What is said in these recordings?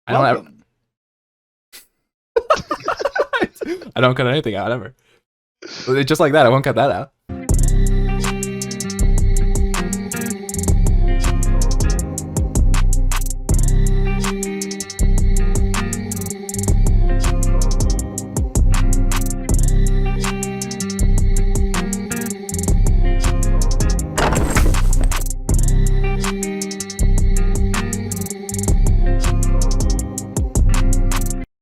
I don't Welcome. I don't cut anything out ever. Just like that, I won't cut that out.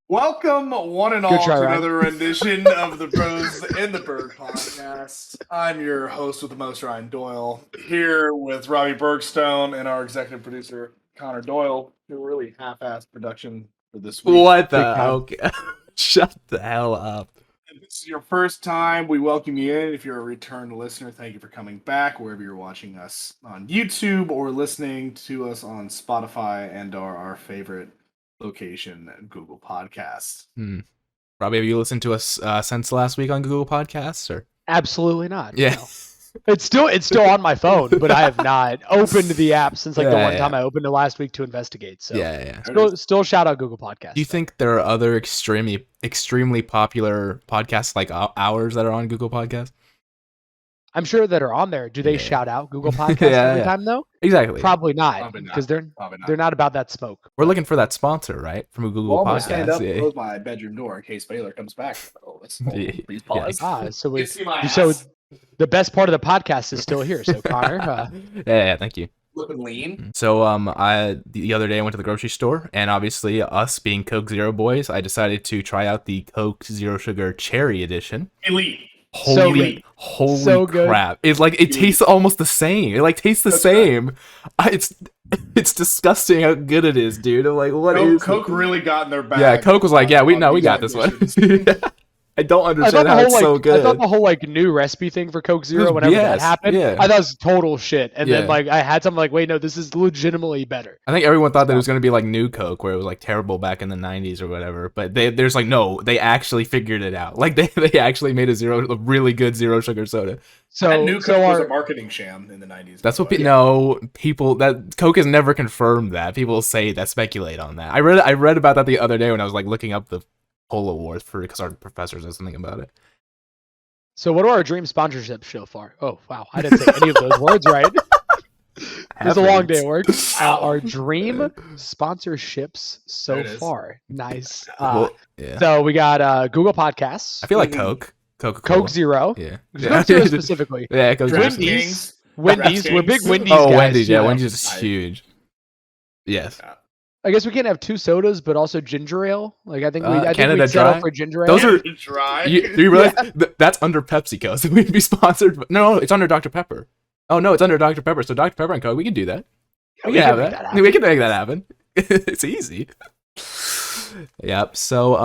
Welcome, one and all, Good try, to Ryan. another rendition of the Bros in the Berg podcast. I'm your host with the most, Ryan Doyle, here with Robbie Bergstone and our executive producer, Connor Doyle, who really half-assed production for this week. What the? Big time. Okay. Shut the hell up. If this is your first time, we welcome you in. If you're a return listener, thank you for coming back, wherever you're watching us on YouTube or listening to us on Spotify and our favorite location, Google Podcasts. Robbie, have you listened to us since last week on Google Podcasts? Or Absolutely not. yeah, No. It's still on my phone, but I have not opened the app since the one time I opened it last week to investigate. So yeah. still shout out Google Podcasts. Do you think there are other extremely popular podcasts like ours that are on Google Podcasts? I'm sure that are on there. Do they Yeah. shout out Google Podcasts every time though? Exactly. Probably not, Probably not. because they're Probably not about that smoke. We're looking for that sponsor, right? From Google Well, I'm gonna stand up Podcasts. and close my bedroom door in case Baylor comes back. Oh, please pause. So You see my so ass? the best part of the podcast is still here. So Connor, Yeah, thank you. Looking lean. So the other day I went to the grocery store, and obviously us being Coke Zero boys, I decided to try out the Coke Zero Sugar Cherry Edition. Elite. So good. Holy So good. crap! It's like it tastes almost the same. It like tastes the That's same. It's disgusting how good it is, dude. I'm like, what is Coke really got in their bag. Yeah, Coke was like, yeah, we on got these this one. editions. I don't I thought understand the how whole it's so good. I thought the whole new recipe thing for Coke Zero, was whenever that BS, happened, yeah. I thought it was total shit. And then Yeah. I had something like, wait, no, this is legitimately better. I think everyone thought that it was going to be like New Coke, where it was like terrible back in the 90s or whatever. But there's like, no, they actually figured it out. Like they actually made a really good zero sugar soda. So That new so Coke was our, a marketing sham in the 90s. That's what by the way. people that Coke has never confirmed that. People say that, speculate on that. I read about that the other day when I was like looking up the whole award because our professor said something about it. so what are our dream sponsorships so far? Oh wow, I didn't say any of those words right. It was a long day at work. Our dream sponsorships so There it is. far. Nice. Well, yeah. So we got Google Podcasts. I feel like Mhm. Coca-Cola. Coke Zero. Yeah. Coke Zero specifically. Yeah, Coke Zero. Wendy's. DraftKings. Wendy's. We're big DraftKings. Wendy's Oh, guys. Wendy's. Yeah, too. Wendy's is I- huge. Yes. I guess we can't have two sodas, but also ginger ale. Like I think Canada we'd settle Dry? for ginger ale. Those are- dry. Do you realize that's under PepsiCo? So we'd be sponsored. No, it's under Dr. Pepper. Oh no, it's under Dr. Pepper. So Dr. Pepper and Coke, we can do that. Yeah, We can have make that. happen. We can make that happen. It's easy. Yep. So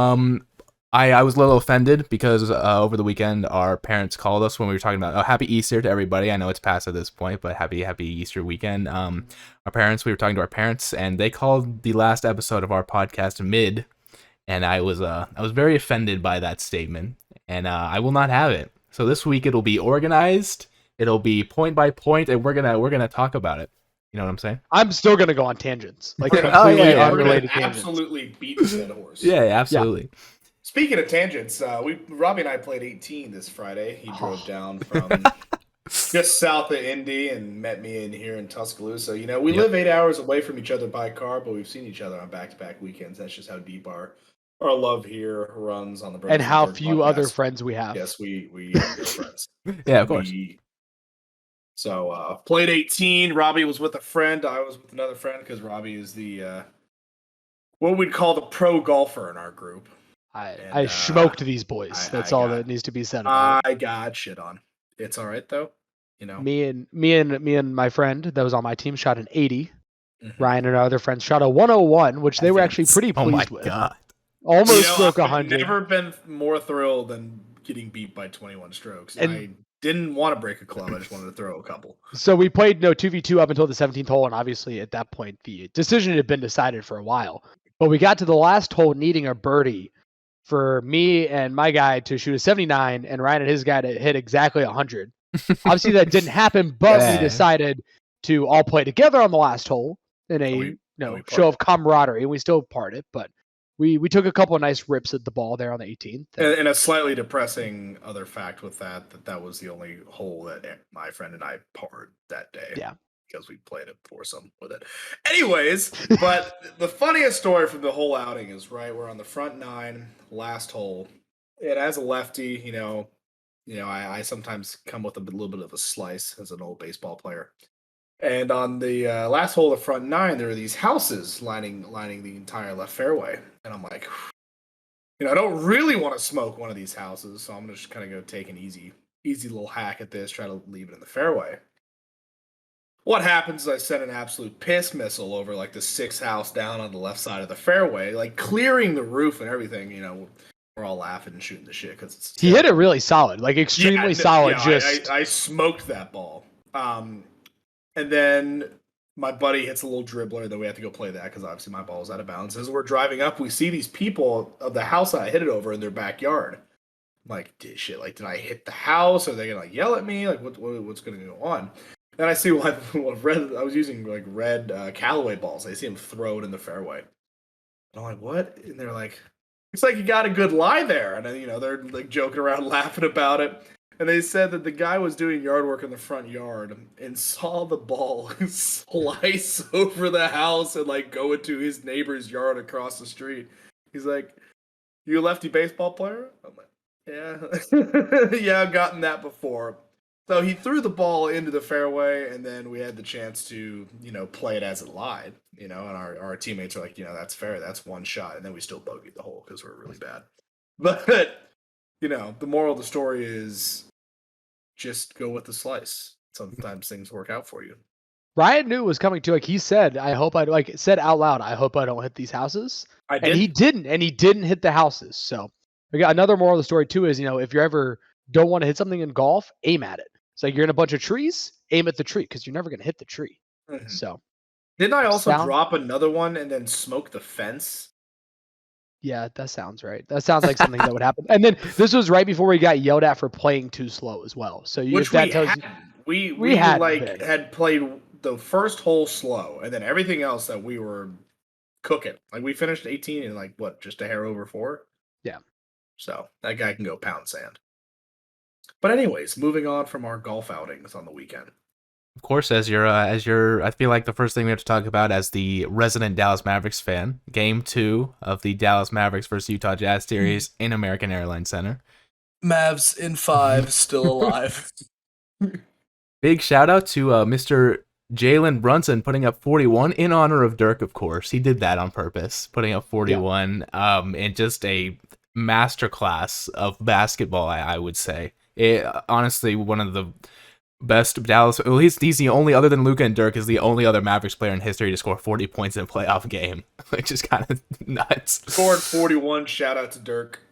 I was a little offended because over the weekend our parents called us when we were talking about Happy Easter to everybody. I know it's past at this point, but happy Easter weekend. We were talking to our parents, and they called the last episode of our podcast mid, and I was very offended by that statement, and I will not have it. So this week it'll be organized, it'll be point by point, and we're gonna talk about it. You know what I'm saying? I'm still gonna go on tangents, like We're gonna- completely yeah, We're gonna unrelated tangents. absolutely beat the dead horse. Yeah, absolutely. Speaking of tangents, Robbie and I played 18 this Friday. He drove down from just south of Indy and met me in here in Tuscaloosa. You know, we live 8 hours away from each other by car, but we've seen each other on back-to-back weekends. That's just how deep our love here runs on the Brunson And how Bird few podcast. other friends we have. Yes, we are good friends. Yeah, of course. So played 18. Robbie was with a friend. I was with another friend because Robbie is the what we'd call the pro golfer in our group. I smoked these boys. That's all that needs to be said about I got shit on. It's all right though. You know. it. Me and my friend that was on my team shot an 80. Mhm. Ryan and our other friends shot a 101, which they were actually pretty Oh my pleased with. god. Almost You know, broke I've 100. never been more thrilled than getting beat by 21 strokes. And- I didn't want to break a club. I just wanted to throw a couple. So we played 2v2 up until the 17th hole, and obviously at that point the decision had been decided for a while. But we got to the last hole needing a birdie for me and my guy to shoot a 79, and Ryan and his guy to hit exactly 100. Obviously that didn't happen, but Yeah. we decided to all play together on the last hole in a show of camaraderie, and we still parted, but we took a couple of nice rips at the ball there on the 18th. And a slightly depressing other fact with that was the only hole that my friend and I parred that day. Yeah. Because we played a foursome with it. Anyways, but the funniest story from the whole outing is, right, we're on the front 9, last hole. And as a lefty, I sometimes come with a little bit of a slice as an old baseball player. And on the last hole of the front 9, there are these houses lining the entire left fairway. And I'm like, I don't really want to smoke one of these houses, so I'm just kind of go take an easy little hack at this, try to leave it in the fairway. What happens is I send an absolute piss missile over like the 6th house down on the left side of the fairway, like clearing the roof and everything. We're all laughing and shooting the shit because he hit it really solid, like extremely solid. I smoked that ball. And then my buddy hits a little dribbler, then we have to go play that because obviously my ball is out of bounds. As we're driving up, we see these people of the house that I hit it over in their backyard. I'm like, did I hit the house? Are they gonna yell at me? Like, what's gonna go on? And I see I was using like red Callaway balls. I see them throw it in the fairway. And I'm like, what? And they're like, looks like you got a good lie there. And then, they're like joking around, laughing about it. And they said that the guy was doing yard work in the front yard and saw the ball slice over the house and like go into his neighbor's yard across the street. He's like, "You a lefty baseball player?" I'm like, "Yeah, yeah, I've gotten that before." So he threw the ball into the fairway, and then we had the chance to, play it as it lied, and our teammates are like, that's fair, that's one shot, and then we still bogeyed the hole because we're really bad. But, the moral of the story is just go with the slice. Sometimes things work out for you. Ryan knew it was coming too. Like he said, said out loud, I hope I don't hit these houses. I did. And he didn't hit the houses. So we got another moral of the story too is, if you ever don't want to hit something in golf, aim at it. So you're in a bunch of trees, aim at the tree because you're never going to hit the tree. Mm-hmm. So didn't I also drop another one and then smoke the fence? Yeah, that sounds right. That sounds like something that would happen. And then this was right before we got yelled at for playing too slow as well. So we had played the first hole slow, and then everything else that we were cooking. Like we finished 18 in like just a hair over 4. Yeah. So that guy can go pound sand. But anyways, moving on from our golf outings on the weekend. Of course, as your, I feel like the first thing we have to talk about as the resident Dallas Mavericks fan, Game 2 of the Dallas Mavericks versus Utah Jazz series in American Airlines Center. Mavs in 5, still alive. Big shout out to Mr. Jalen Brunson putting up 41 in honor of Dirk. Of course, he did that on purpose, putting up 41. And just a masterclass of basketball, I would say. Honestly, one of the best Dallas. Well, he's the only, other than Luka and Dirk, is the only other Mavericks player in history to score 40 points in a playoff game, which is kind of nuts. Scored 41. Shout out to Dirk.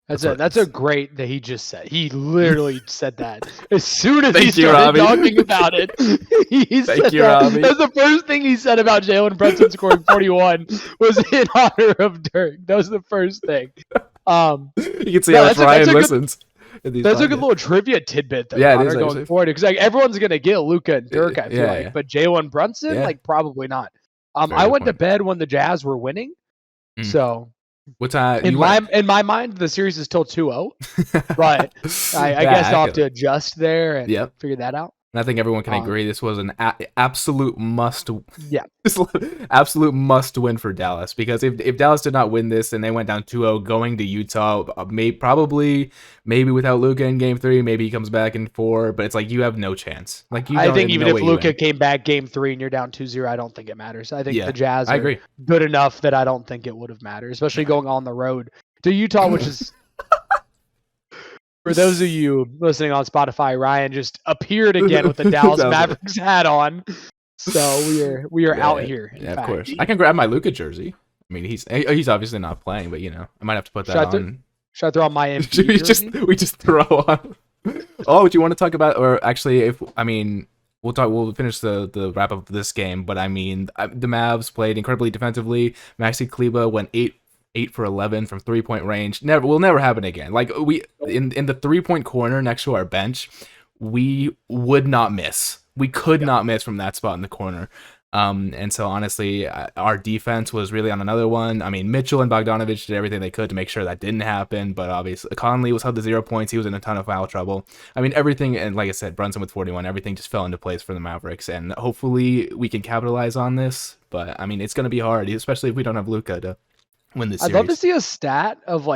That's a great that he just said. He literally said that as soon as he Robbie. started talking about it. Thank you, Robbie. That's the first thing he said about Jalen Brunson scoring 41 was in honor of Dirk. That was the first thing. You can see how much Ryan listens. That's a good little trivia tidbit though, yeah, it is going forward, because like everyone's gonna get Luka and Dirk, I feel like, yeah. but Jalen Brunson, like probably not. I went to bed when the Jazz were winning, so what time? In my mind, the series is still 2-0, but I guess I'll have to adjust there and figure that out. And I think everyone can agree this was an absolute must. Yeah, absolute must win for Dallas, because if Dallas did not win this and they went down 2-0 going to Utah, maybe without Luka in Game 3, maybe he comes back in 4, but it's like you have no chance. Like I think even if Luka came back Game 3 and you're down 2-0, I don't think it matters. I think the Jazz are good enough that I don't think it would have mattered, especially going on the road to Utah, which is. For those of you listening on Spotify, Ryan just appeared again with the Dallas Mavericks hat on. So we are out here. Yeah, of course. I can grab my Luka jersey. I mean, he's obviously not playing, but I might have to put that on. Should I throw on my MVP jersey? we just throw on. Oh, do you want to talk about? Or actually, we'll finish the wrap up of this game. But I mean, the Mavs played incredibly defensively. Maxi Kleber went 8 for 11 from 3-point range. Will never happen again. Like we in the 3-point corner next to our bench, we would not miss. We could not miss from that spot in the corner. And so honestly, our defense was really on another one. I mean, Mitchell and Bogdanovich did everything they could to make sure that didn't happen, but obviously Conley was held to 0 points. He was in a ton of foul trouble. I mean, everything, and like I said, Brunson with 41, everything just fell into place for the Mavericks, and hopefully we can capitalize on this. But I mean, it's going to be hard, especially if we don't have Luka to win this series. I'd love to see a stat of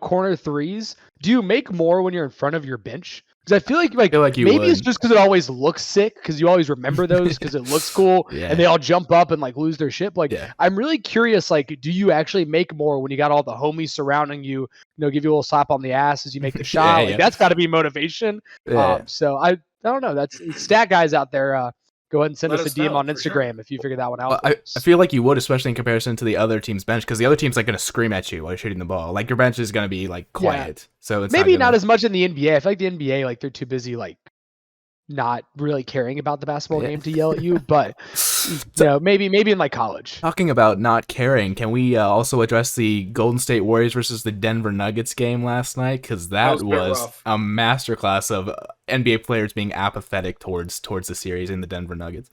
corner threes. Do you make more when you're in front of your bench? Because I feel like maybe it's just because it always looks sick, because you always remember those because it looks cool, and they all jump up and lose their shit. I'm really curious, do you actually make more when you got all the homies surrounding you, give you a little slap on the ass as you make the shot? That's got to be motivation. So I don't know. That's stat guys out there. Go ahead and send us a DM on Instagram if you figure that one out. I feel like you would, especially in comparison to the other team's bench, because the other team's going to scream at you while you're shooting the ball. Your bench is going to be quiet. So it's maybe not as much in the NBA. I feel like the NBA, they're too busy not really caring about the basketball game to yell at you. But maybe in college. Talking about not caring, can we also address the Golden State Warriors versus the Denver Nuggets game last night? Because that was a masterclass of NBA players being apathetic towards the series in the Denver Nuggets.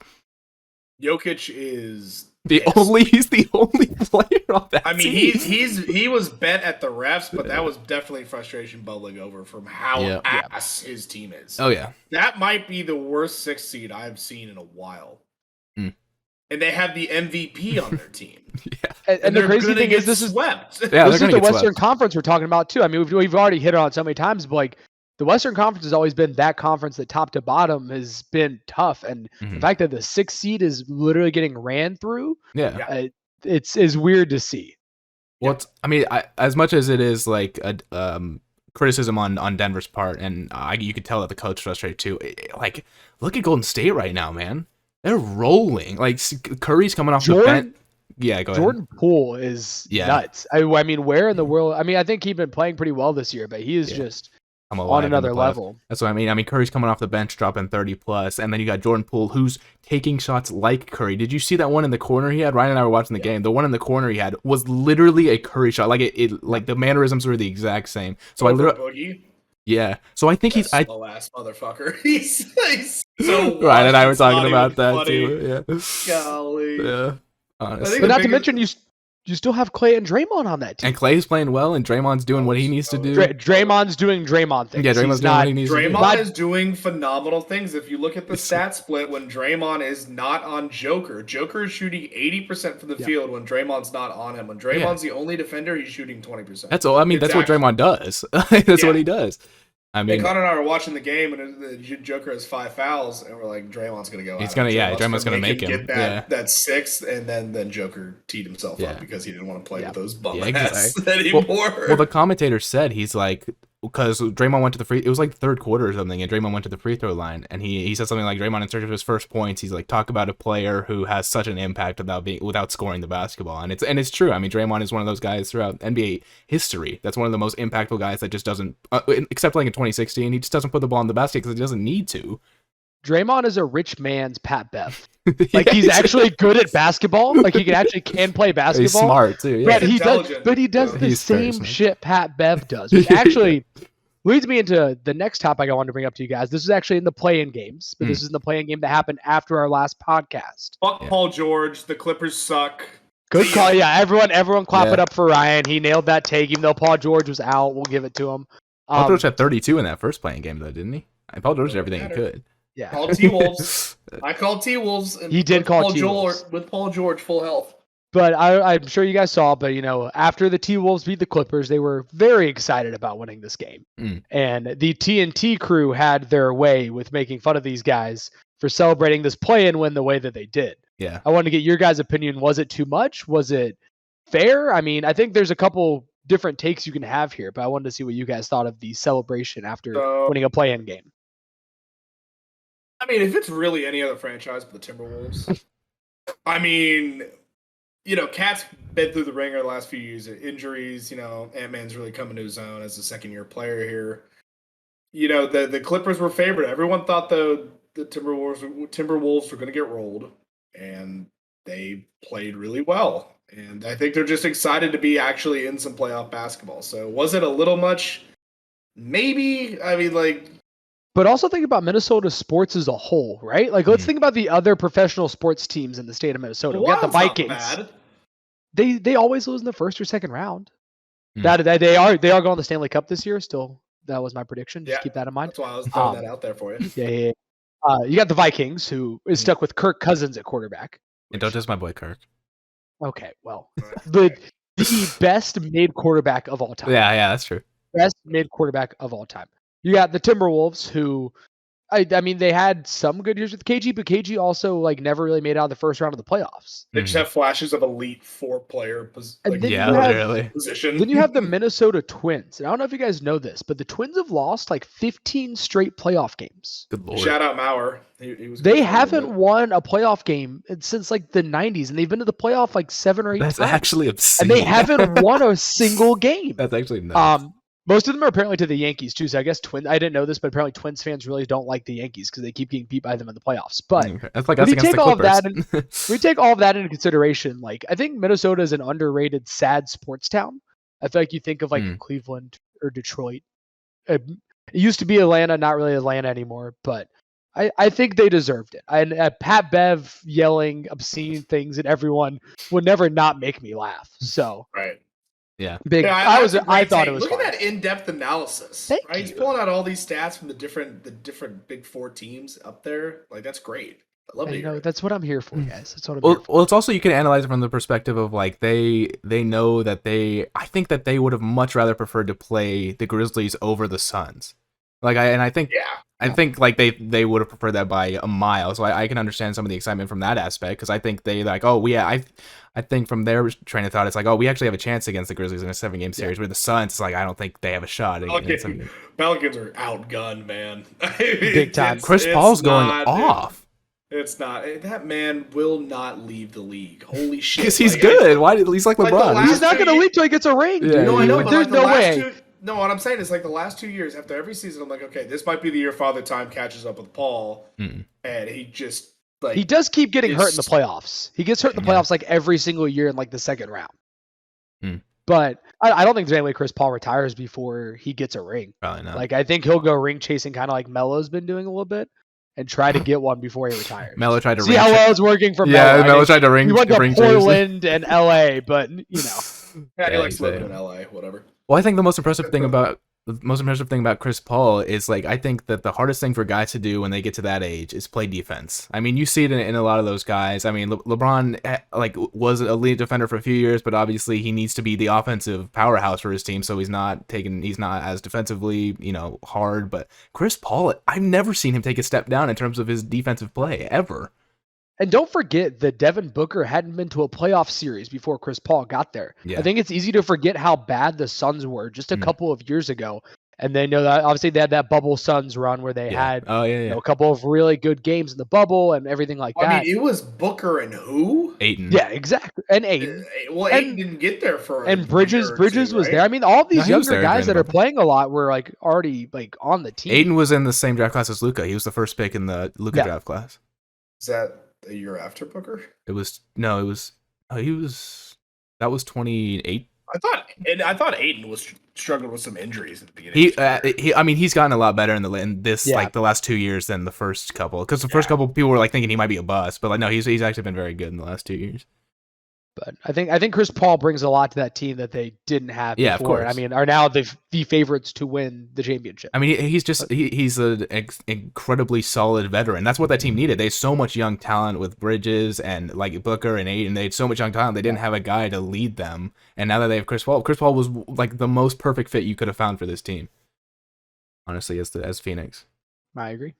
Jokic is he's the only player on that team. He was bent at the refs, but that was definitely frustration bubbling over from how ass his team is. Oh yeah, that might be the worst 6th seed I've seen in a while. And they have the MVP on their team. And the crazy thing is, this is swept. This is the Western Conference we're talking about too. I mean, we've already hit on it so many times, but the Western Conference has always been that conference that top to bottom has been tough. And the fact that the 6th seed is literally getting ran through, it's weird to see. Well, as much as it is a criticism on Denver's part, and you could tell that the coach frustrated too. Look at Golden State right now, man. They're rolling. Curry's coming off the bench. Yeah, go ahead. Jordan Poole is nuts. I mean, where in the world? I mean, I think he's been playing pretty well this year, but he is just on another level. That's what I mean. Curry's coming off the bench, dropping 30+, and then you got Jordan Poole, who's taking shots like Curry. Did you see that one in the corner he had? Ryan and I were watching the game. The one in the corner he had was literally a Curry shot. The mannerisms were the exact same. So So I think he's slow ass motherfucker. He's so Ryan and I were talking about that too. Yeah. Golly. Yeah. Honestly. But not to mention you still have Clay and Draymond on that team. And Clay's playing well, and Draymond's doing what he needs to do. Draymond's doing Draymond things. Yeah, Draymond's doing what he needs to do. Draymond is doing phenomenal things. If you look at the stat split, when Draymond is not on Joker is shooting 80% from the field when Draymond's not on him. When Draymond's the only defender, he's shooting 20%. That's all. That's what Draymond does. That's what he does. Connor and I were watching the game, and the Joker has 5 fouls, and we're like, Draymond's gonna go. Draymond's gonna make him get that 6th, and then Joker teed himself up because he didn't want to play with those bum ass anymore. Well, the commentator said he's because Draymond went to it was the third quarter or something, and Draymond went to the free throw line, and he said something like, Draymond in search of his first points. He's talk about a player who has such an impact without scoring the basketball, and it's true. I mean, Draymond is one of those guys throughout NBA history that's one of the most impactful guys that just doesn't, except in 2016, he just doesn't put the ball in the basket because he doesn't need to. Draymond is a rich man's Pat Bev. He's actually good at basketball. He can play basketball. He's smart too. Yeah. But he does the same shit Pat Bev does, which actually leads me into the next topic I wanted to bring up to you guys. This is actually in the play-in games, but this is in the play-in game that happened after our last podcast. Fuck Paul George. The Clippers suck. Good call. Yeah, everyone clap it up for Ryan. He nailed that take, even though Paul George was out. We'll give it to him. Paul George had 32 in that first play-in game, though, didn't he? Paul George did everything he could. Yeah. Called T-Wolves. I called T-Wolves. He did call T-Wolves. With Paul George full health. But I'm sure you guys saw, but after the T-Wolves beat the Clippers, they were very excited about winning this game. And the TNT crew had their way with making fun of these guys for celebrating this play-in win the way that they did. Yeah. I wanted to get your guys' opinion. Was it too much? Was it fair? I mean, I think there's a couple different takes you can have here, but I wanted to see what you guys thought of the celebration after winning a play-in game. I mean, if it's really any other franchise but the Timberwolves, I mean, Cat's been through the ringer the last few years. Injuries, Ant-Man's really coming to his own as a second-year player here. The Clippers were favored. Everyone thought the Timberwolves were going to get rolled, and they played really well. And I think they're just excited to be actually in some playoff basketball. So was it a little much? Maybe. I mean, But also think about Minnesota sports as a whole, right? Like, let's think about the other professional sports teams in the state of Minnesota. We got the Wild's not Vikings. bad. They always lose in the first or second round. Hmm. That they are going to the Stanley Cup this year. Still, that was my prediction. Just Yeah, keep that in mind. That's why I was throwing that out there for you. Yeah. You got the Vikings, who is stuck with Kirk Cousins at quarterback. And don't diss my boy Kirk. Okay, well, the best mid quarterback of all time. Yeah, that's true. Best mid quarterback of all time. You got the Timberwolves, who, I mean, they had some good years with KG, but KG also like never really made it out of the first round of the playoffs. They just have flashes of elite 4-player And then Yeah, you have- literally. position. Then you have the Minnesota Twins. And I don't know if you guys know this, but the Twins have lost like 15 straight playoff games. Good lord. Shout out Maurer. He was They good for a little haven't bit. won a playoff game since like the 90s, and they've been to the playoff like 7 or 8 That's times. actually obscene. And they haven't won a single game. That's actually nuts. Most of them are apparently to the Yankees too. So I guess I didn't know this, but apparently Twins fans really don't like the Yankees because they keep getting beat by them in the playoffs. But Okay. That's like when us you against take the all of that Clippers. we take all of that into consideration. Like, I think Minnesota is an underrated, sad sports town. I feel like you think of like Cleveland or Detroit. It used to be Atlanta, not really Atlanta anymore, but I think they deserved it. And Pat Bev yelling obscene things at everyone would never not make me laugh. So Right. Yeah. big. Yeah, I that's a thought great take. it was. Look fun. at that in-depth analysis. Thank right? He's you. pulling out all these stats from the different Big Four teams up there. Like, that's great. I love to You hear know, it. that's what I'm here for, guys. That's what I'm here Well, for. well, it's also you can analyze it from the perspective of like they know that I think that they would have much rather preferred to play the Grizzlies over the Suns. Like I think like they would have preferred that by a mile. So I can understand some of the excitement from that aspect because I think they like I think from their train of thought it's like we actually have a chance against the Grizzlies in a 7-game series. Where the Suns it's like I don't think they have a shot. Pelicans are outgunned, man. Big time. Chris Paul's going off. It's not. That man will not leave the league. Holy shit! Because he's good. Why? He's like Like the LeBron. last He's not going to leave till he gets a ring. Yeah, Dude. No, I know, Like, but there's like the no last way. No, what I'm saying is like the last 2 years after every season, I'm like, okay, this might be the year Father Time catches up with Paul, and he just like He does keep getting hurt in the playoffs. He gets hurt in the playoffs like every single year in like the second round. But I don't think there's any way Chris Paul retires before he gets a ring. Probably not. Like I think he'll go ring chasing, kind of like Melo's been doing a little bit, and try to get one before he retires. Melo tried to see how well it's working for Melo. Melo tried to ring. He went to ring Portland and LA, but you know. Yeah, he Yeah, likes living exactly. in LA, whatever. Well, I think the most impressive thing about Chris Paul is like I think that the hardest thing for guys to do when they get to that age is play defense. I mean, you see it in a lot of those guys. I mean, LeBron like was a lead defender for a few years, but obviously he needs to be the offensive powerhouse for his team, so he's not as defensively, hard. But Chris Paul, I've never seen him take a step down in terms of his defensive play ever. And don't forget that Devin Booker hadn't been to a playoff series before Chris Paul got there. Yeah. I think it's easy to forget how bad the Suns were just a couple of years ago. And they know that obviously they had that bubble Suns run where they had a couple of really good games in the bubble and everything like that. I mean, it was Booker and who? Ayton. Yeah, exactly. And Ayton. Well, Ayton didn't get there for and Bridges. Bridges was there. I mean, all these younger guys that are playing a lot were like already like on the team. Ayton was in the same draft class as Luka. He was the first pick in the Luka draft class. Is that a year after Booker? That was 28. I thought Ayton was struggling with some injuries at the beginning. I mean, he's gotten a lot better in this like the last 2 years than the first couple. Because the first couple people were like thinking he might be a bust, but like no, he's actually been very good in the last 2 years. But I think Chris Paul brings a lot to that team that they didn't have before. Yeah, of course. I mean, are now the favorites to win the championship. I mean, he's an incredibly solid veteran. That's what that team needed. They had so much young talent with Bridges and like Booker and Ayton. They had so much young talent. They didn't have a guy to lead them. And now that they have Chris Paul was like the most perfect fit you could have found for this team. Honestly, as Phoenix. I agree.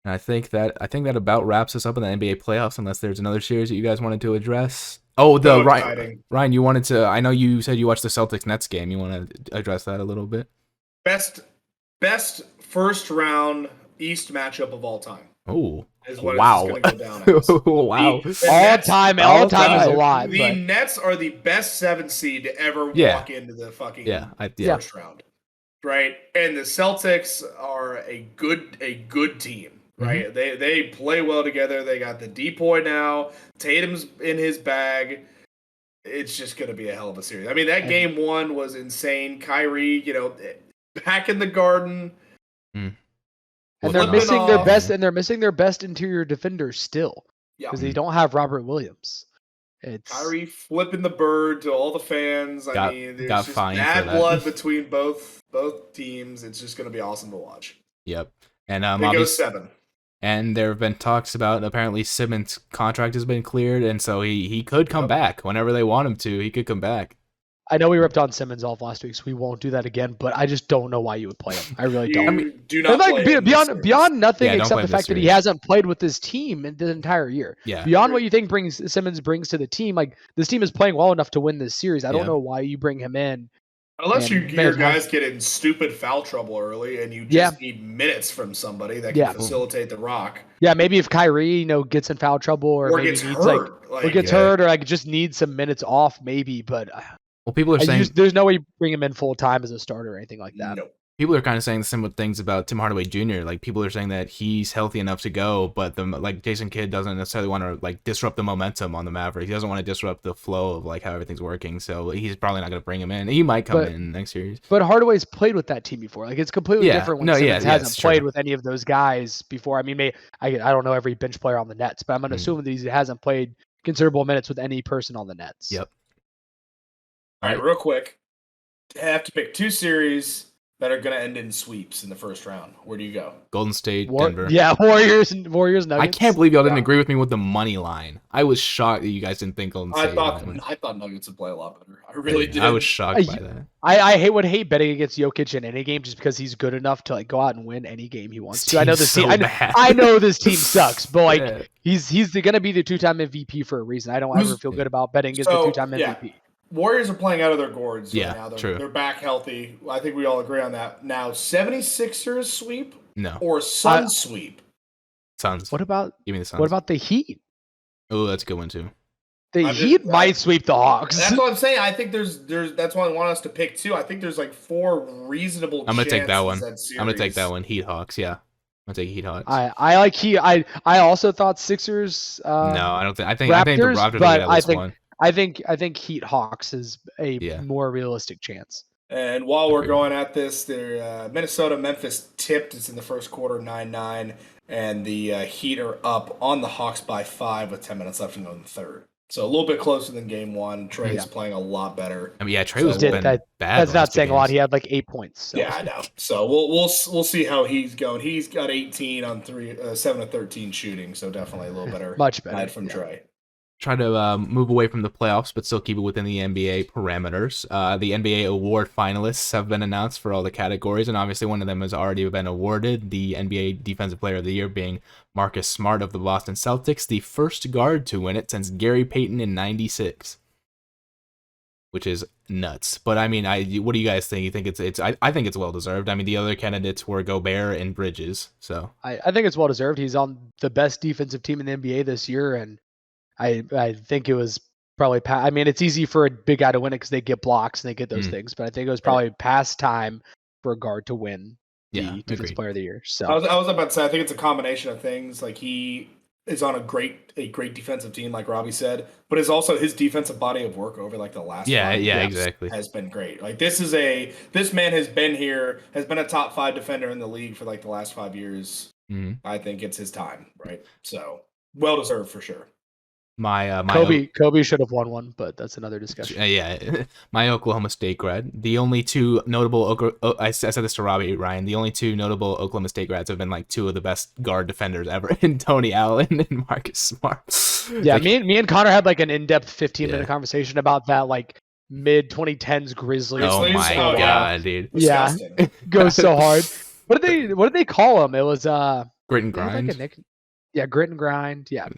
And I think that about wraps us up in the NBA playoffs. Unless there's another series that you guys wanted to address. Oh, Ryan, you wanted to. I know you said you watched the Celtics Nets game. You want to address that a little bit? Best first round East matchup of all time. Oh, wow! Go down as. Wow! All time is a lot. The Nets are the best 7 seed to ever walk into the fucking first round, right? And the Celtics are a good team. Right, they play well together. They got the depoy now. Tatum's in his bag. It's just going to be a hell of a series. I mean, that game 1 was insane. Kyrie, back in the Garden. And they're Flipping missing their off. best, and they're missing their best interior defender still Yeah. because they don't have Robert Williams. It's Kyrie flipping the bird to all the fans. I mean, there's got just fined for bad that. blood between both teams. It's just going to be awesome to watch. Yep. And They go 7. And there have been talks about apparently Simmons' contract has been cleared, and so he could come back whenever they want him to. He could come back. I know we ripped on Simmons off last week, so we won't do that again. But I just don't know why you would play him. I really don't. You do not And like play him this series. beyond nothing Yeah, don't except play the him this fact that he series. hasn't played with this team in the entire year. Yeah. Beyond what you think Simmons brings to the team, like this team is playing well enough to win this series. I don't Yeah. know why you bring him in. Unless And your guys get in stupid foul trouble early and you just need minutes from somebody that can facilitate the rock. Yeah, maybe if Kyrie, gets in foul trouble or maybe gets needs hurt. or gets hurt or like just needs some minutes off, maybe. But Well, people are saying there's no way you bring him in full time as a starter or anything like that. No. people are kind of saying similar things about Tim Hardaway Jr. Like people are saying that he's healthy enough to go, but Jason Kidd doesn't necessarily want to like disrupt the momentum on the Mavericks. He doesn't want to disrupt the flow of like how everything's working. So he's probably not going to bring him in. He might come in next series. But Hardaway's played with that team before. Like it's completely different when Simmons hasn't played with any of those guys before. I mean, I don't know every bench player on the Nets, but I'm going to assume that he hasn't played considerable minutes with any person on the Nets. Yep. All right, real quick. I have to pick 2 series that are going to end in sweeps in the first round. Where do you go? Golden State, Denver. Yeah, Warriors, Nuggets. I can't believe y'all didn't agree with me with the money line. I was shocked that you guys didn't think Golden State. I thought Nuggets would play a lot better. I really did. I was shocked by that. I would hate betting against Jokic in any game just because he's good enough to like go out and win any game he wants to. I know this team. I know this team sucks, but like he's going to be the 2-time MVP for a reason. I don't ever feel good about betting against the 2-time MVP. Warriors are playing out of their gourds right now. True. They're back healthy. I think we all agree on that. Now, 76ers sweep? No. Or Suns sweep? Suns. What about Give me the Suns. What about the Heat? Oh, that's a good one too. The Heat might sweep the Hawks. That's what I'm saying. I think there's that's why I want us to pick 2. I think there's like 4 reasonable I'm gonna take that one. I'm gonna take that one. Heat Hawks, yeah. I'm gonna take Heat Hawks. I like Heat. I also thought Sixers. No, I don't think. I think Raptors, the Raptors will but get at least one. I think Heat Hawks is a more realistic chance. And while we're going at this, Minnesota Memphis tipped. It's in the first quarter, 9-9, and the Heat are up on the Hawks by 5 with 10 minutes left to go in the third. So a little bit closer than game 1. Trey's playing a lot better. I mean, Trey was been bad. That's not saying a lot. He had like 8 points. So. Yeah, I know. So we'll see how he's going. He's got 18 on 7 of 13 shooting. So definitely a little better. Much better from Trey. Try to move away from the playoffs, but still keep it within the NBA parameters. The NBA award finalists have been announced for all the categories, and obviously one of them has already been awarded, the NBA Defensive Player of the Year being Marcus Smart of the Boston Celtics, the first guard to win it since Gary Payton in 96, which is nuts. But I mean, what do you guys think? You think it's? I think it's well deserved. I mean, the other candidates were Gobert and Bridges, so I think it's well deserved. He's on the best defensive team in the NBA this year, and I think it was probably I mean, it's easy for a big guy to win it because they get blocks and they get those things, but I think it was probably past time for a guard to win the Defensive Player of the Year. So I was about to say, I think it's a combination of things. Like he is on a great defensive team, like Robbie said, but it's also his defensive body of work over like the last 5 years exactly has been great. Like this man has been a top 5 defender in the league for like the last 5 years. I think it's his time, right? So well deserved for sure. My Kobe should have won one, but that's another discussion. My Oklahoma State grad. The only 2 notable I said this to Robbie Ryan. The only 2 notable Oklahoma State grads have been like 2 of the best guard defenders ever, in Tony Allen and Marcus Smart. Yeah, me and Connor had like an in-depth 15-minute conversation about that, like mid 2010s Grizzlies. Oh my god, dude! Disgusting. Yeah, goes so hard. What did they call him? It was Grit and Grind. Grit and Grind. Yeah.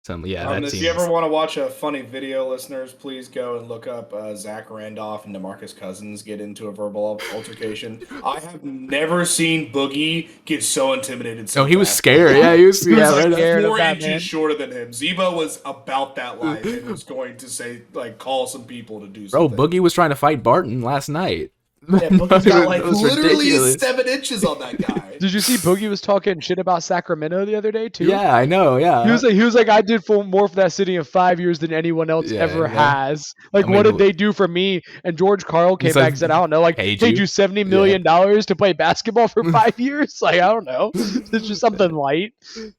If you ever want to watch a funny video, listeners, please go and look up Zach Randolph and DeMarcus Cousins get into a verbal altercation. I have never seen Boogie get so intimidated. He was scared. Yeah, he was like 4 inches shorter than him. Zebo was about that life and was going to say, like, call some people to do something. Bro, Boogie was trying to fight Barton last night. Yeah, Boogie's got like That was literally ridiculous. 7 inches on that guy. Did you see Boogie was talking shit about Sacramento the other day too? Yeah, I know. Yeah, He was like, I did more for that city in 5 years than anyone else ever has. Like, I mean, what did they do for me? And George Karl came back and said, I don't know, like, paid paid you? you $70 million to play basketball for 5 years? Like, I don't know. It's just something light.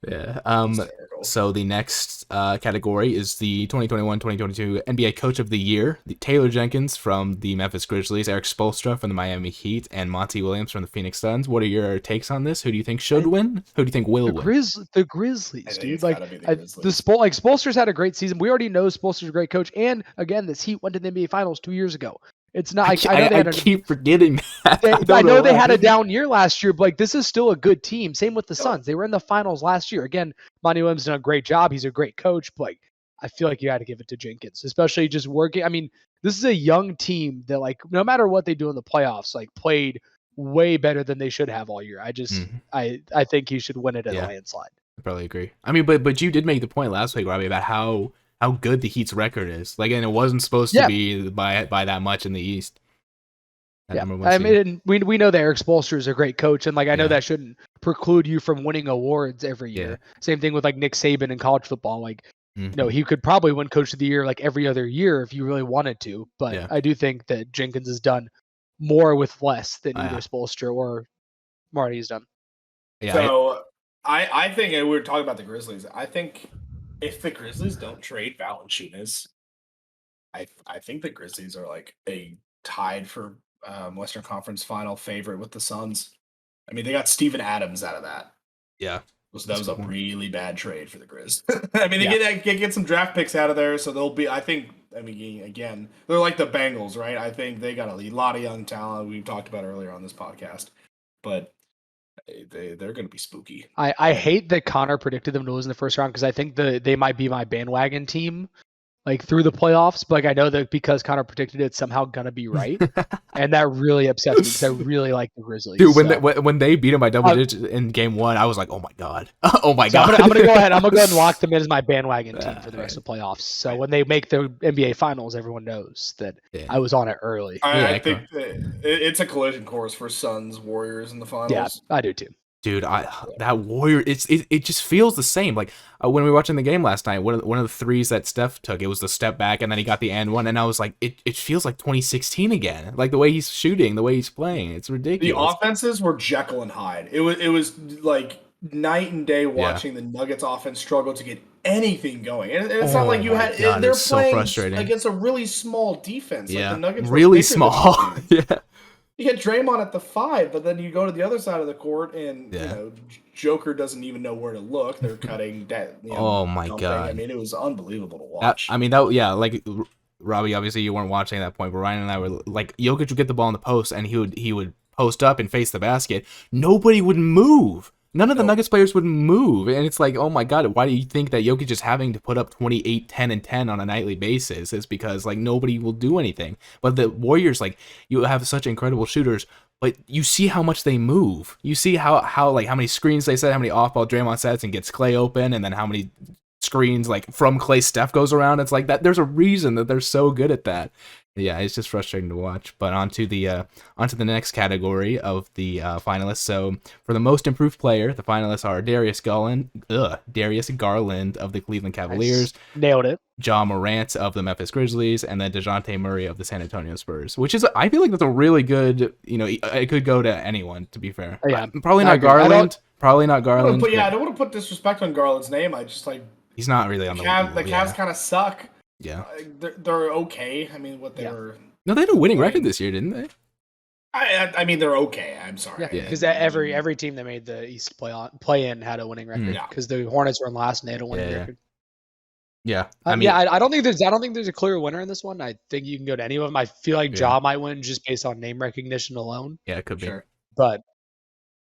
Yeah. Hysterical. So the next category is the 2021-2022 NBA Coach of the Year. Taylor Jenkins from the Memphis Grizzlies, Eric Spoelstra from the Miami Heat, and Monty Williams from the Phoenix Suns. What are your takes on this? Who do you think should win? Who do you think will The win? The I Grizzlies, think dude. it's Like, gotta be the Grizzlies. Spoelstra's had a great season. We already know Spoelstra's a great coach. And again, this Heat went to the NBA Finals 2 years ago. It's not. I keep forgetting that. I know they why. had a down year last year, but like this is still a good team. Same with the Yeah. Suns. They were in the finals last year. Again, Monty Williams done a great job. He's a great coach, but like I feel like you got to give it to Jenkins, especially just working. I mean, this is a young team that like no matter what they do in the playoffs, like played way better than they should have all year. I think he should win it in a landslide. I probably agree. I mean, but you did make the point last week, Robbie, about how good the Heat's record is. Like, and it wasn't supposed to be by that much in the East. Yeah, I mean, we know that Eric Spoelstra is a great coach, and like I know Yeah. that shouldn't preclude you from winning awards every year. Same thing with like Nick Saban in college football. Like, he could probably win Coach of the Year like every other year if you really wanted to. But I do think that Jenkins has done more with less than either Spoelstra or Marty's done. Yeah, So I think, and we were talking about the Grizzlies. I think if the Grizzlies don't trade Valanciunas, I think the Grizzlies are like a tied for Western Conference Final favorite with the Suns. I mean, they got Steven Adams out of that. Yeah. That was a really bad trade for the Grizz. I mean, they get some draft picks out of there, so they'll be. I mean, again, they're like the Bengals, right? I think they got a lot of young talent we've talked about earlier on this podcast, but they're going to be spooky. I hate that Connor predicted them to lose in the first round because I think they might be my bandwagon team. Like through the playoffs, but like I know that because Connor predicted it, it's somehow gonna be right, and that really upsets me because I really like the Grizzlies. Dude, when they beat him by double digits in game 1, I was like, oh my god, oh my god. I'm gonna go ahead and lock them in as my bandwagon team for the rest of the playoffs. So when they make the NBA Finals, everyone knows that I was on it early. I think it's a collision course for Suns Warriors in the finals. Yeah, I do too. Dude, that Warrior, it just feels the same. Like when we were watching the game last night, one of the threes that Steph took, it was the step back, and then he got the and one, and I was like, it feels like 2016 again. Like the way he's shooting, the way he's playing, it's ridiculous. The offenses were Jekyll and Hyde. It was like night and day watching the Nuggets offense struggle to get anything going, and it's not like you had. God, they're so playing frustrating against a really small defense. Yeah, like the Nuggets really small. Yeah. You get Draymond at the 5, but then you go to the other side of the court, and you know, Joker doesn't even know where to look. They're cutting that. Oh my god! I mean, it was unbelievable to watch. Like Robbie, obviously you weren't watching at that point, but Ryan and I were like, Jokic would get the ball in the post, and he would post up and face the basket. Nobody would move. None of the Nuggets players would move, and it's like, oh my god, why do you think that Jokic is having to put up 28, 10, and 10 on a nightly basis? It's because like nobody will do anything. But the Warriors, like, you have such incredible shooters, but you see how much they move. You see how many screens they set, how many off-ball Draymond sets and gets Clay open, and then how many screens like from Clay Steph goes around. It's like that. There's a reason that they're so good at that. Yeah, it's just frustrating to watch. But onto the next category of the finalists. So for the most improved player, the finalists are Darius Garland of the Cleveland Cavaliers, nailed it. Ja Morant of the Memphis Grizzlies, and then DeJounte Murray of the San Antonio Spurs. Which is, I feel like that's a really good. You know, it could go to anyone. To be fair, yeah, probably not Garland. Probably not Garland. But yeah, I don't want to put disrespect on Garland's name. I just like he's not really on the Cavs kind of suck. Yeah, they're okay. I mean, what they were. No, they had a winning record this year, didn't they? I mean, they're okay. I'm sorry. Yeah, because every team that made the East play-in had a winning record. Because the Hornets were in last and they had a winning record. Yeah, I don't think there's a clear winner in this one. I think you can go to any of them. I feel like Ja might win just based on name recognition alone. Yeah, it could be. But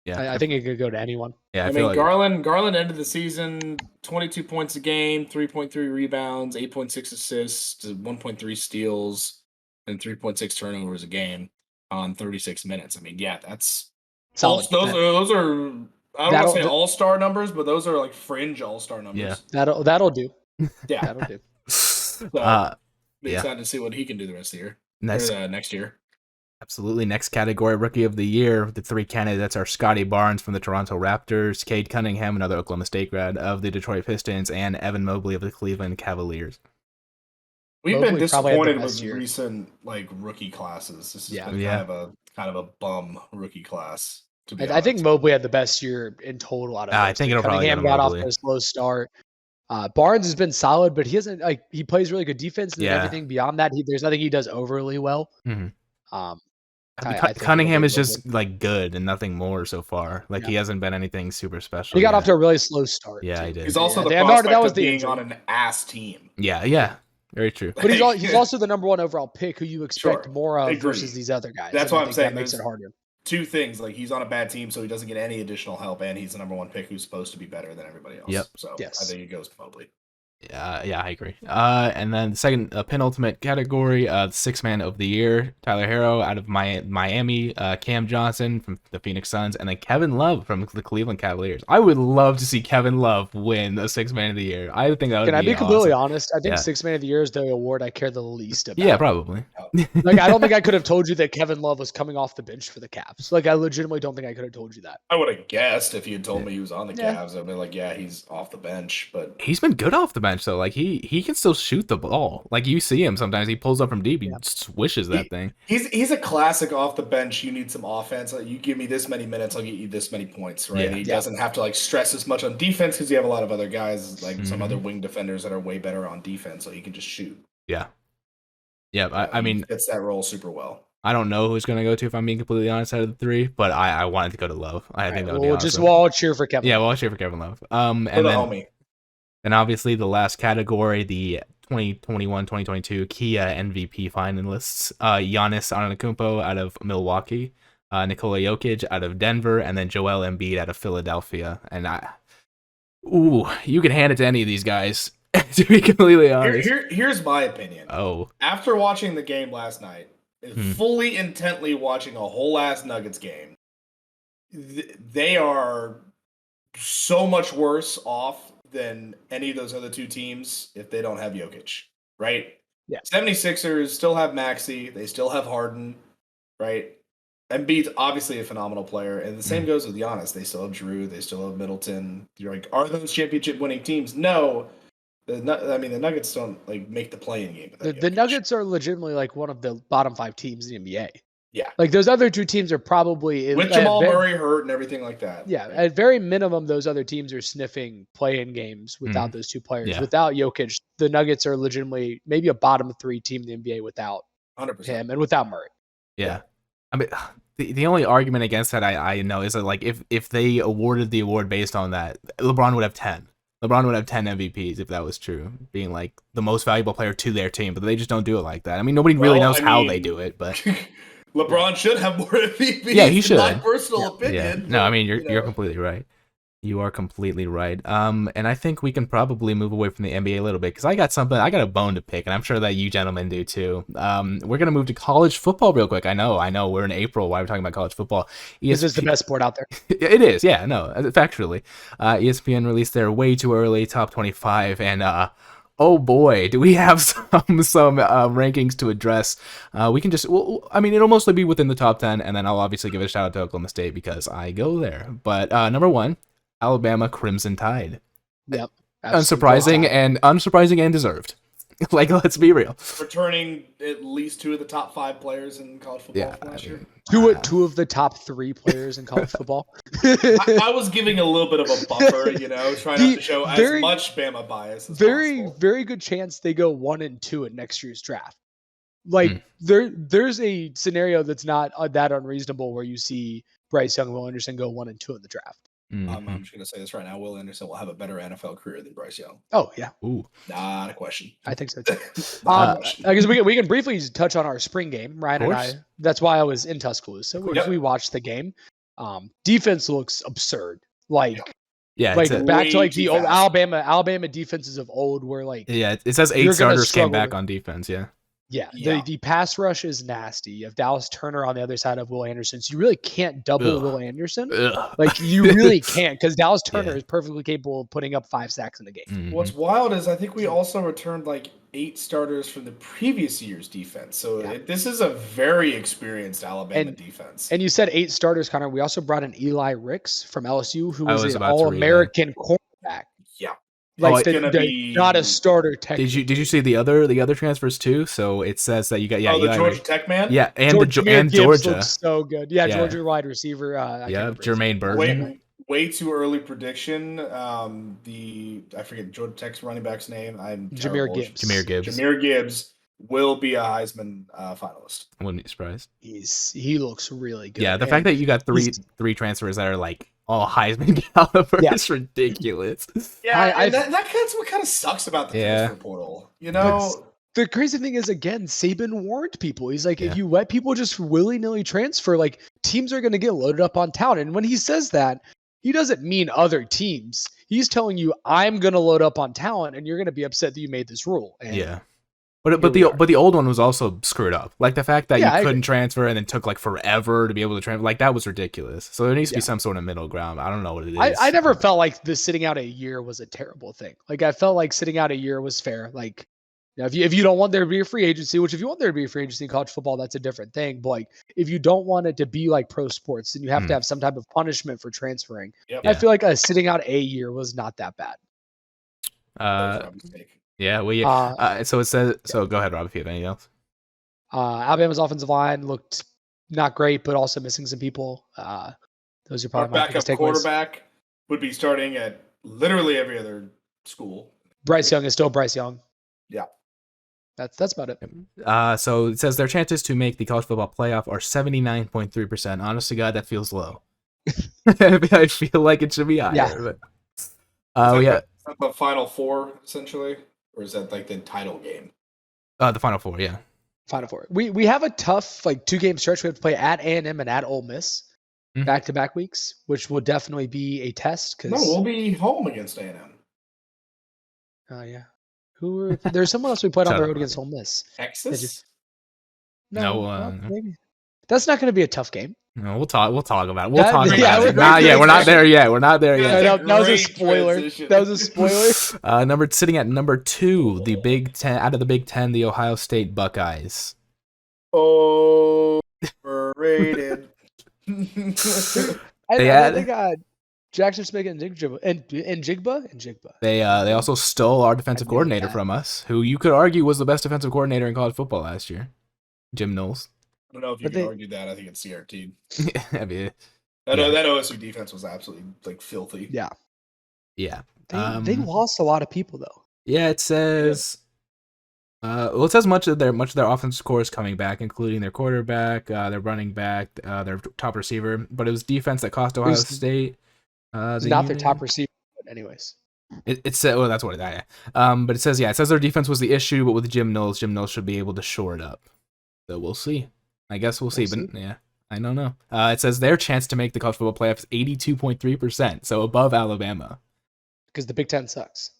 yeah, I think it could go to anyone. Yeah, I mean, Garland ended the season 22 points a game, 3.3 rebounds, 8.6 assists, 1.3 steals, and 3.6 turnovers a game on 36 minutes. I mean, yeah, that's solid. Those are I don't want to say all-star numbers, but those are like fringe all-star numbers. Yeah, that'll do. Yeah, that'll do. So, excited to see what he can do the rest of the year. Next year. Absolutely. Next category, Rookie of the Year. The three candidates are Scotty Barnes from the Toronto Raptors, Cade Cunningham, another Oklahoma State grad, of the Detroit Pistons, and Evan Mobley of the Cleveland Cavaliers. We've been Mobley probably had the disappointed best with year. recent rookie classes. This has Yeah. been Yeah. kind of a bum rookie class. To be I think honest. Mobley had the best year in total out of I those think three. it'll probably Cunningham go to got off Mobley. to a slow start. Barnes has been solid, but he hasn't he plays really good defense, and then Yeah. everything beyond that, there's nothing he does overly well. Mhm. I think Cunningham it'll is be just like good and nothing more so far. Like he hasn't been anything super special. He got yet. off to a really slow start. Yeah, too. he did. He's also the that prospect was of the being injury. on an ass team. Yeah, very true. But he's also the number one overall pick, who you expect Sure. more of Agreed. versus these other guys. That's and what I I'm think saying. That makes There's it harder. two things. Like he's on a bad team, so he doesn't get any additional help, and he's the number one pick who's supposed to be better than everybody else. Yep. So Yes. I think it goes to Mobley. Yeah, I agree. And then the second penultimate category, sixth man of the year, Tyler Herro out of Miami, Cam Johnson from the Phoenix Suns, and then Kevin Love from the Cleveland Cavaliers. I would love to see Kevin Love win the sixth man of the year. I think that would Can I be awesome. completely honest? I think Yeah. sixth man of the year is the award I care the least about. Yeah, probably. Like, I don't think I could have told you that Kevin Love was coming off the bench for the Cavs. Like, I legitimately don't think I could have told you that. I would have guessed if you had told me he was on the Yeah. Cavs. I'd be like, yeah, he's off the bench, but He's been good off the bench though. Like he can still shoot the ball. Like you see him sometimes. He pulls up from deep. He swishes that thing. he's a classic off the bench. You need some offense. Like, you give me this many minutes, I'll get you this many points, right? Yeah. He doesn't have to like stress as much on defense because you have a lot of other guys, like some other wing defenders that are way better on defense, so he can just shoot. Yeah. I mean, he fits that role super well. I don't know who's gonna go to if I'm being completely honest out of the three, but I wanted to go to Love. I think that would be awesome. We'll all cheer for Kevin. Yeah, we'll all cheer for Kevin Love. And For the then homie. and obviously the last category, the 2021-2022 Kia MVP finalists, Giannis Antetokounmpo out of Milwaukee, Nikola Jokic out of Denver, and then Joel Embiid out of Philadelphia. And you can hand it to any of these guys. To be completely honest. Here's my opinion. Oh. After watching the game last night, fully intently watching a whole ass Nuggets game, they are so much worse off than any of those other two teams if they don't have Jokic, right? Yeah. 76ers still have Maxey, they still have Harden, right? Embiid's obviously a phenomenal player, and the same goes with Giannis. They still have Drew, they still have Middleton. You're like, are those championship winning teams? No. The Nuggets don't like make the play-in game. The Nuggets are legitimately like one of the bottom 5 teams in the NBA. Yeah. Like those other two teams are probably with Jamal Murray hurt and everything like that. Yeah, at very minimum, those other teams are sniffing play-in games without those two players. Yeah. Without Jokic, the Nuggets are legitimately maybe a bottom 3 team in the NBA without 100%. him and without Murray. Yeah. I mean, the only argument against that I know is that like if they awarded the award based on that, LeBron would have 10. LeBron would have 10 MVPs if that was true, being like the most valuable player to their team, but they just don't do it like that. I mean, nobody really knows how they do it, but LeBron should have more MVPs. Yeah, he should. My personal opinion. Yeah. No, I mean you're completely right. You are completely right. And I think we can probably move away from the NBA a little bit because I got a bone to pick, and I'm sure that you gentlemen do too. We're gonna move to college football real quick. I know we're in April. Why are we talking about college football? This is the best sport out there. It is, yeah, no, factually. ESPN released their way too early top 25, and oh boy, do we have some rankings to address. We can just, it'll mostly be within the top 10, and then I'll obviously give a shout out to Oklahoma State because I go there. But number 1, Alabama Crimson Tide. Yep. Unsurprising and deserved. Like, let's be real. Returning at least 2 of the top 5 players in college football from last year. Two of the top 3 players in college football. I was giving a little bit of a buffer, trying not to show as much Bama bias as possible. Very good chance they go 1 and 2 in next year's draft. Like there's a scenario that's not that unreasonable where you see Bryce Young and Will Anderson go 1 and 2 in the draft. I'm just going to say this right now. Will Anderson will have a better NFL career than Bryce Young. Oh, yeah. Ooh. Not a question. I think so, too. I guess we can briefly touch on our spring game, Ryan and I. That's why I was in Tuscaloosa. We watched the game. Defense looks absurd. Back to like the old Alabama defenses of old where like... Yeah, it says 8 starters came back on defense, yeah. Yeah, Yeah. the pass rush is nasty. You have Dallas Turner on the other side of Will Anderson, so you really can't double Ugh. Will Anderson. Ugh. Like you really can't, because Dallas Turner Yeah. is perfectly capable of putting up 5 sacks in a game. Mhm. What's wild is I think we also returned like 8 starters from the previous year's defense. So Yeah. this is a very experienced Alabama defense. And you said 8 starters, Connor. We also brought in Eli Ricks from LSU, who I was was an about to read that. All-American cornerback. Yeah. Like It's gonna be not a starter technically. Did you see the other transfers too? So it says that you got the Eli Georgia Rick- Tech man? yeah, and Jameer and Gibbs Georgia. looks so good. Yeah, Yeah. Georgia wide receiver. I can't Yeah, remember his Jermaine name. Berg. Way too early prediction. I forget Georgia Tech's running back's name. I'm Jameer terrible. Gibbs. Jameer Gibbs will be a Heisman finalist. I wouldn't be surprised. He looks really good. Yeah, the fact that you got three transfers that are like all Heisman caliber is ridiculous. Yeah, that's what kind of sucks about the transfer portal. You know, the crazy thing is, again, Saban warned people. He's like, Yeah. if you let people just willy-nilly transfer, like teams are going to get loaded up on talent. And when he says that, he doesn't mean other teams. He's telling you, I'm going to load up on talent, and you're going to be upset that you made this rule. And Yeah. But the old one was also screwed up. Like the fact that Yeah, you couldn't transfer and then took like forever to be able to transfer, like that was ridiculous. So there needs to be Yeah. some sort of middle ground. I don't know what it is. I never felt like the sitting out a year was a terrible thing. Like I felt like sitting out a year was fair. Like, you know, if you don't want there to be a free agency, which if you want there to be a free agency in college football, that's a different thing. But like if you don't want it to be like pro sports, then you have to have some type of punishment for transferring. Yep. I feel like sitting out a year was not that bad. That was a mistake. Yeah, so it says. So go ahead, Rob, if you have anything else. Alabama's offensive line looked not great, but also missing some people. Those are Our probably my backup biggest takeaways. quarterback would be starting at literally every other school. Bryce Young is still Bryce Young. Yeah. That's about it. So it says their chances to make the college football playoff are 79.3%. Honest to God, that feels low. I feel like it should be higher. Yeah. But, Is that the Final Four, essentially? Or is that like the title game? the Final Four, yeah. Final Four. We have a tough 2-game stretch. We have to play at A&M and at Ole Miss back-to-back weeks, which will definitely be a test. No, we'll be home against A&M. Oh yeah. There's someone else we played on the road against Ole Miss. Texas? Maybe. That's not going to be a tough game. No, we'll talk about it. We're not there yet. We're not there yet. That was a spoiler. That was a spoiler. Sitting at number 2, the Big Ten out of the Big Ten, the Ohio State Buckeyes. Overrated. They got Jackson Smith and Jigba. They also stole our defensive coordinator from us, who you could argue was the best defensive coordinator in college football last year, Jim Knowles. I don't know if you can argue that. I think it's CRT. I mean, that OSU defense was absolutely filthy. Yeah. Yeah. They lost a lot of people though. Yeah, it says. It says much of their offensive core is coming back, including their quarterback, their running back, their top receiver. But it was defense that cost Ohio State. It's not their top receiver, but anyways. It said, well, that's what it is. But it says their defense was the issue, but with Jim Knowles should be able to shore it up. So we'll see. I guess we'll see. But yeah, I don't know. It says their chance to make the college football playoff is 82.3%, so above Alabama. Because the Big Ten sucks.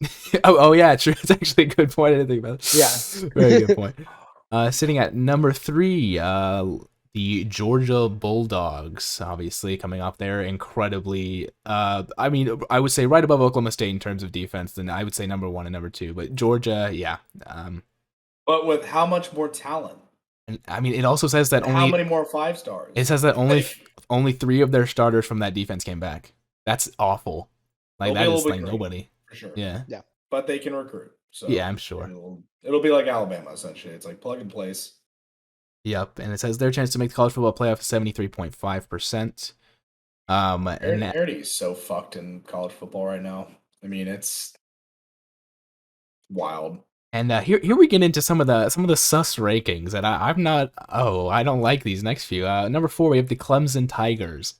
oh yeah, true. It's actually a good point. I didn't think about it. Yeah. Very good point. Sitting at number 3, the Georgia Bulldogs, obviously coming off there incredibly. I mean, I would say right above Oklahoma State in terms of defense. Then I would say number 1 and number 2. But Georgia, yeah. But with how much more talent? And I mean, it also says that how many more 5 stars? It says that only 3 of their starters from that defense came back. That's awful. Like that is like nobody. For sure. Yeah. Yeah. But they can recruit. So yeah, I'm sure. It'll be like Alabama essentially. It's like plug and place. Yep, and it says their chance to make the college football playoff is 73.5%. Parity is so fucked in college football right now. I mean, it's wild. And here we get into some of the sus rankings, and I'm not. Oh, I don't like these next few. Number 4, we have the Clemson Tigers.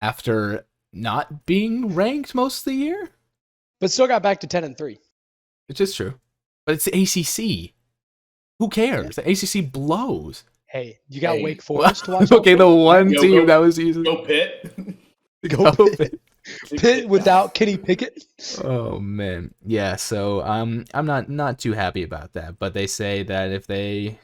After not being ranked most of the year, but still got back to 10-3. Which is true, but it's the ACC. Who cares? The ACC blows. Hey, you got Wake Forest to watch. Okay, the one team that was using. Go Pitt. Go Pitt. Pitt without Kenny Pickett. Oh man, yeah. So I'm not too happy about that. But they say that if they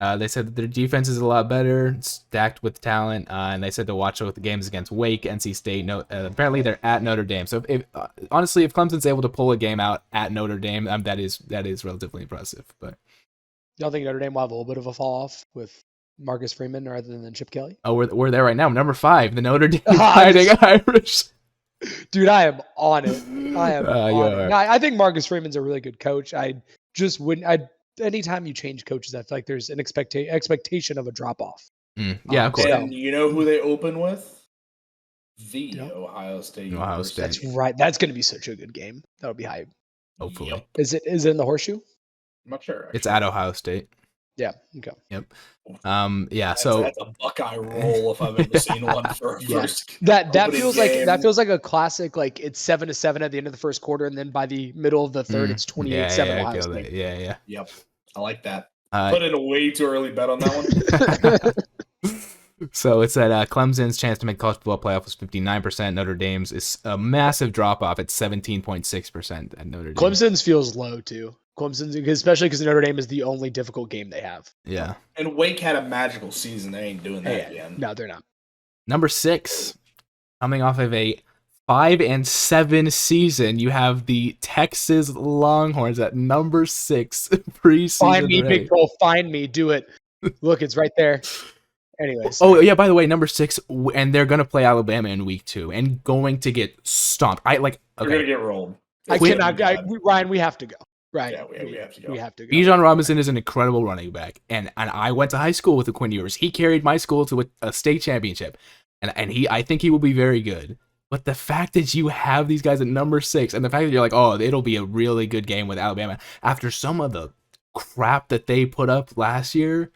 said that their defense is a lot better, stacked with talent, and they said to watch out the games against Wake, NC State. No, apparently they're at Notre Dame. So if honestly, if Clemson's able to pull a game out at Notre Dame, that is relatively impressive. But Y'all think Notre Dame will have a little bit of a fall off with Marcus Freeman rather than Chip Kelly? oh, we're there right now. Number 5, the Notre Dame Ah, Fighting Irish. Dude, I am on it. I am You on are. it. No, I think Marcus Freeman's a really good coach. I just wouldn't. Anytime you change coaches, I feel like there's an expectation of a drop off. Yeah, of course. And you know who they open with? The Yep. Ohio State. Ohio University. State. That's right. That's going to be such a good game. That'll be hype. Hopefully, Yep. Is it in the horseshoe? I'm not sure. it's actually. at Ohio State. Yeah. Okay. Yeah. That's, So that's a Buckeye roll if I've ever seen one for a Yeah. first. That opening feels game. like a classic. Like it's 7-7 at the end of the first quarter, and then by the middle of the third, it's 28-7 I Ohio feel State. that. Yeah. Yep, I like that. Uh, Put in a way too early bet on that one. So it's that Clemson's chance to make college football playoff was 59%. Notre Dame's is a massive drop off at 17.6% at Notre Dame. Clemson's feels low too. Clemson's, especially because Notre Dame is the only difficult game they have. Yeah. And Wake had a magical season. They ain't doing that Yeah. again. No, they're not. Number 6, coming off of a 5-7 season, you have the Texas Longhorns at number 6 preseason. Find me, ranked. Big Bull. Find me. Do it. Look, it's right there. Anyways. Oh yeah, by the way, number 6, and they're gonna play Alabama in week 2 and going to get stomped. They're gonna get rolled. I Wait- cannot. Ryan, we have to go. Right. Yeah, we have to go. We have to go. Bijan Robinson is an incredible running back, and I went to high school with the Quinn Ewers. He carried my school to a state championship, and I think he will be very good. But the fact that you have these guys at number 6, and the fact that you're like, oh, it'll be a really good game with Alabama after some of the crap that they put up last year,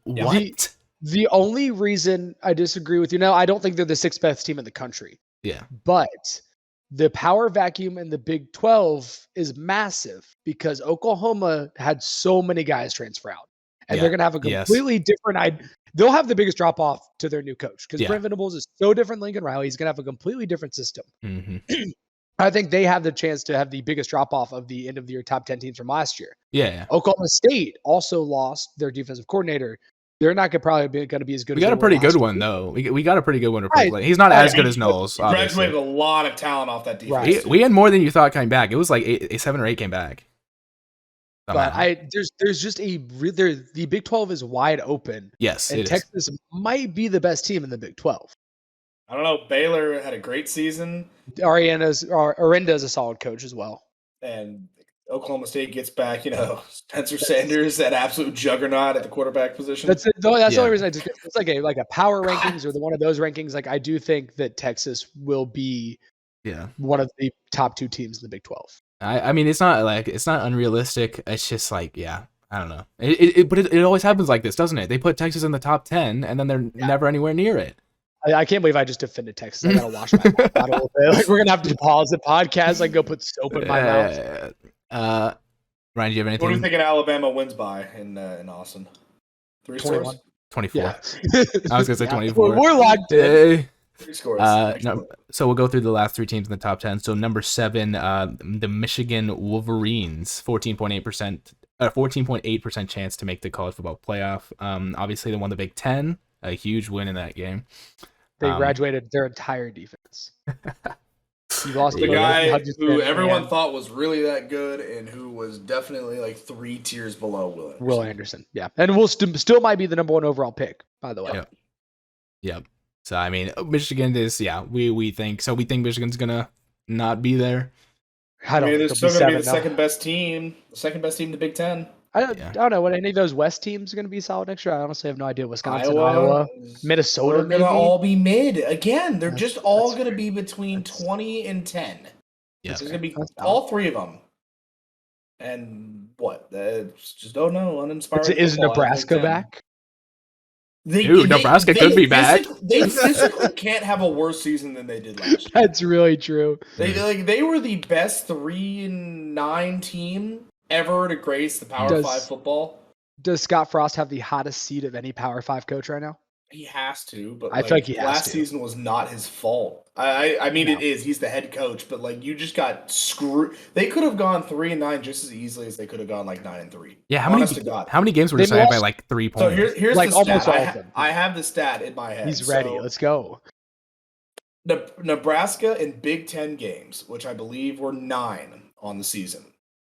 Yeah. what? The only reason I disagree with you now, I don't think they're the 6th best team in the country, Yeah, but the power vacuum in the Big 12 is massive because Oklahoma had so many guys transfer out, and Yeah. they're going to have a Yes. completely different. They'll have the biggest drop off to their new coach because Yeah. Brent Venables is so different than Lincoln Riley. He's going to have a completely different system. hmm I think they have the chance to have the biggest drop off of the end of the year top 10 teams from last year. yeah. Oklahoma State also lost their defensive coordinator. They're not probably going to be as good. We as got a they were pretty last good one year. though. We got a pretty good one to Right. play. He's not as good as He Knowles. Obviously. graduated a lot of talent off that defense. Right. We had more than you thought coming back. It was like 7 or 8 came back. But Somehow. there's just the Big 12 is wide open, Yes, and it is. Texas might be the best team in the Big 12. I don't know. Baylor had a great season, Arenda is a solid coach as well. and Oklahoma State gets back. Spencer Sanders, that absolute juggernaut at the quarterback position. That's it. That's the Yeah. only reason I just it's like a power rankings or one of those rankings. Like I do think that Texas will be Yeah. one of the top 2 teams in the Big 12. I mean, it's not unrealistic. It's just like, yeah, I don't know. But it always happens like this, doesn't it? They put Texas in the top 10, and then they're never anywhere near it. I can't believe I just defended Texas. I gotta wash my mouth out a little bit. Like we're gonna have to pause the podcast. Like go put soap in my mouth. Ryan, do you have What are we anything? thinking Alabama wins by in Austin? 3 21. scores? 24. Yeah, I was gonna say Yeah. 24. We're locked in. Hey. 3 scores. No, so we'll go through the last 3 teams in the top 10. So number 7, the Michigan Wolverines, 14.8% chance to make the college football playoff. Obviously they won the Big Ten, a huge win in that game. They graduated their entire defense. You lost The Yeah. guy Hudson who and everyone thought was really that good and who was definitely like 3 tiers below Will Anderson. Yeah, and will still might be the number 1 overall pick. By the way, Yep. Yep. So I mean, Michigan is we think so. We think Michigan's gonna not be there. I don't. they're think still they'll going to be be the 7 now. second best team. The second best team in the Big Ten. I don't Yeah. know what any of those West teams are going to be solid next year. I honestly have no idea. Wisconsin, Iowa, Minnesota, They're going to maybe. all be mid. Again, they're just all that's going to be between 20 and 10. Yeah. It's going to be That's all 3 of them. And what? Just don't know. Uninspiring. Is football, I Nebraska think, back? Dude, Nebraska could be back. They physically can't have a worse season than they did last year. That's really true. They were the best 3-9 team ever to grace the Power Does- 5 football. Does Scott Frost have the hottest seat of any Power 5 coach right now? He has to, but I feel like he has last to. season was not his fault. I mean, No. it is. He's the head coach, but like you just got screwed. They could have gone 3-9 just as easily as they could have gone like 9-3. Yeah, Honest to God. how many games were They decided by lost- like 3 So points? here's Like the almost stat. all of them. I have the stat in my head. He's ready. So, Let's go. Nebraska in Big Ten games, which I believe were 9 on the season,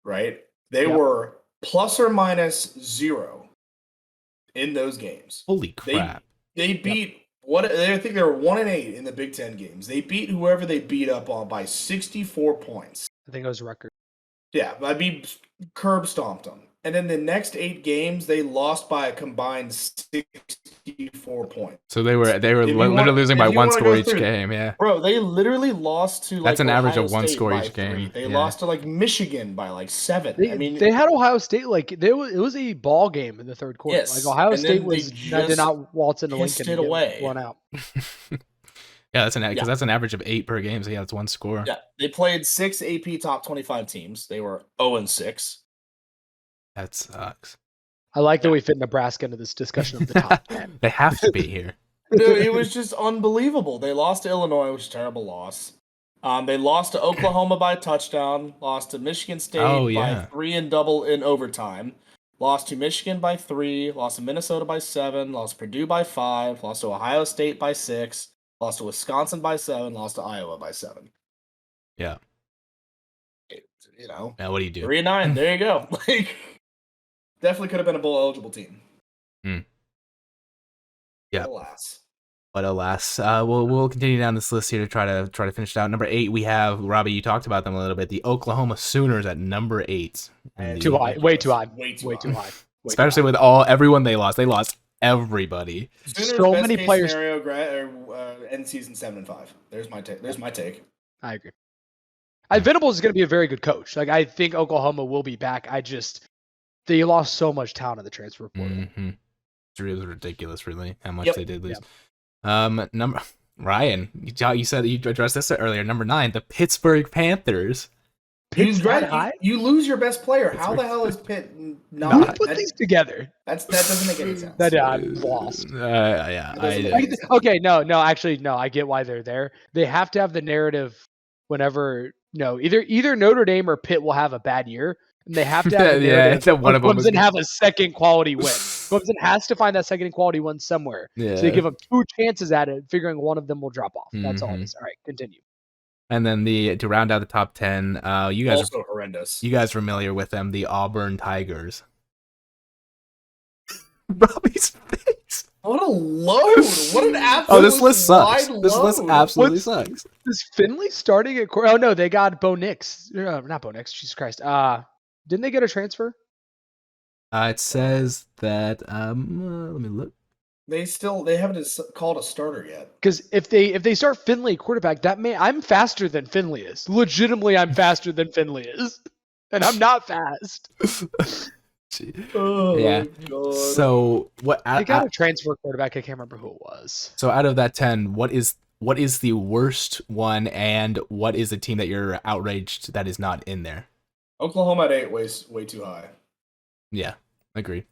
right? They Yep. were plus or minus 0 in those games. Holy crap. They beat I think they were 1-8 in the Big Ten games. They beat whoever they beat up on by 64 points. I think it was a record. Yeah, I mean, curb stomped them. And then the next 8 games, they lost by a combined 64 points. So they were literally losing by 1 score each game. Yeah, bro, they literally lost to like that's an average Ohio of 1 State score by each 3. game. They Yeah. lost to like Michigan by like 7. They, I mean, they had Ohio State it was a ball game in the third quarter. Yes, Like Ohio and State then they did not waltz into pissed Lincoln it and get away. blown out. Yeah, that's an average of 8 per game. So yeah, that's 1 score. Yeah, they played 6 AP top 25 teams. They were 0-6. That sucks. I like that we fit Nebraska into this discussion of the top 10. They have to be here. Dude, it was just unbelievable. They lost to Illinois, which is a terrible loss. They lost to Oklahoma by a touchdown. Lost to Michigan State by 3 and double in overtime. Lost to Michigan by 3. Lost to Minnesota by 7. Lost to Purdue by 5. Lost to Ohio State by 6. Lost to Wisconsin by 7. Lost to Iowa by 7. Yeah. You know. Now what do you do? 3-9. There you go. Like, definitely could have been a bowl eligible team. Yeah. Alas. But alas, we'll continue down this list here to try to finish it out. Number 8, we have Robbie. You talked about them a little bit. The Oklahoma Sooners at number 8. Too high. Way too high. Way too Way high. too high. Especially with everyone they lost. They lost everybody. Sooners So best many case players- Scenario, end season 7-5. There's my take. I agree. Venables is going to be a very good coach. Like I think Oklahoma will be back. They lost so much talent in the transfer portal. Mm-hmm. It was ridiculous, really, how much Yep. they did lose. Number Ryan, you said you addressed this earlier. Number 9, the Pittsburgh Panthers. Pitt's that high? You lose your best player. How the hell is Pitt not? Who put these together? That doesn't make any sense. I'm lost. Yeah, I doesn't did. make Okay, actually, no. I get why they're there. They have to have the narrative whenever either Notre Dame or Pitt will have a bad year, and they have to have the narrative. Yeah, one of them. Clemson have a second quality win. Clemson has to find that second quality win somewhere. Yeah. So they give them 2 chances at it, figuring one of them will drop off. That's all it Mhm. is. All right, continue. And then to round out the top 10, you guys Also horrendous. you guys are familiar with them, the Auburn Tigers. Robbie's face. What a load! What an absolute Oh, this list sucks. wide This list load. absolutely sucks. Is Finley starting at Oh no, they got Bo Nix. Not Bo Nix. Jesus Christ. Didn't they get a transfer? It says that let me look. They haven't called a starter yet. Because if they start Finley quarterback, I'm faster than Finley is. Legitimately, I'm faster than Finley is, and I'm not fast. Oh Yeah. my God. So what? They got a transfer quarterback. I can't remember who it was. So out of that 10, what is the worst one, and what is the team that you're outraged that is not in there? Oklahoma at 8 way too high. Yeah, agreed.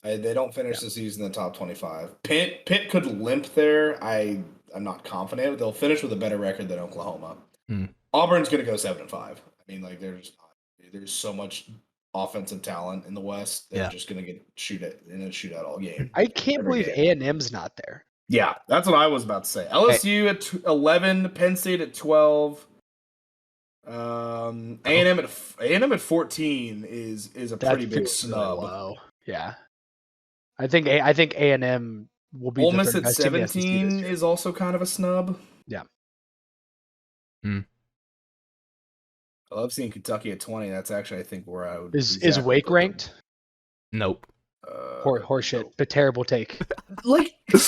They don't finish the season in the top 25. Pitt could limp there. I'm not confident. They'll finish with a better record than Oklahoma. Auburn's going to go 7-5. I mean, like there's so much offensive talent in the West. They're just going to get shootout all game. I can't Every believe game. A&M's not there. Yeah, that's what I was about to say. LSU at 11, Penn State at 12. A&M at 14 is a That pretty big feels really snub. low. Yeah, I think A&M will be. Ole the Miss third at best team in the SEC this 17 year. is also kind of a snub. Yeah. I love seeing Kentucky at 20. That's actually, I think, where I would. Is exactly Wake put them. ranked? Nope. Horseshit, but terrible take. Like 10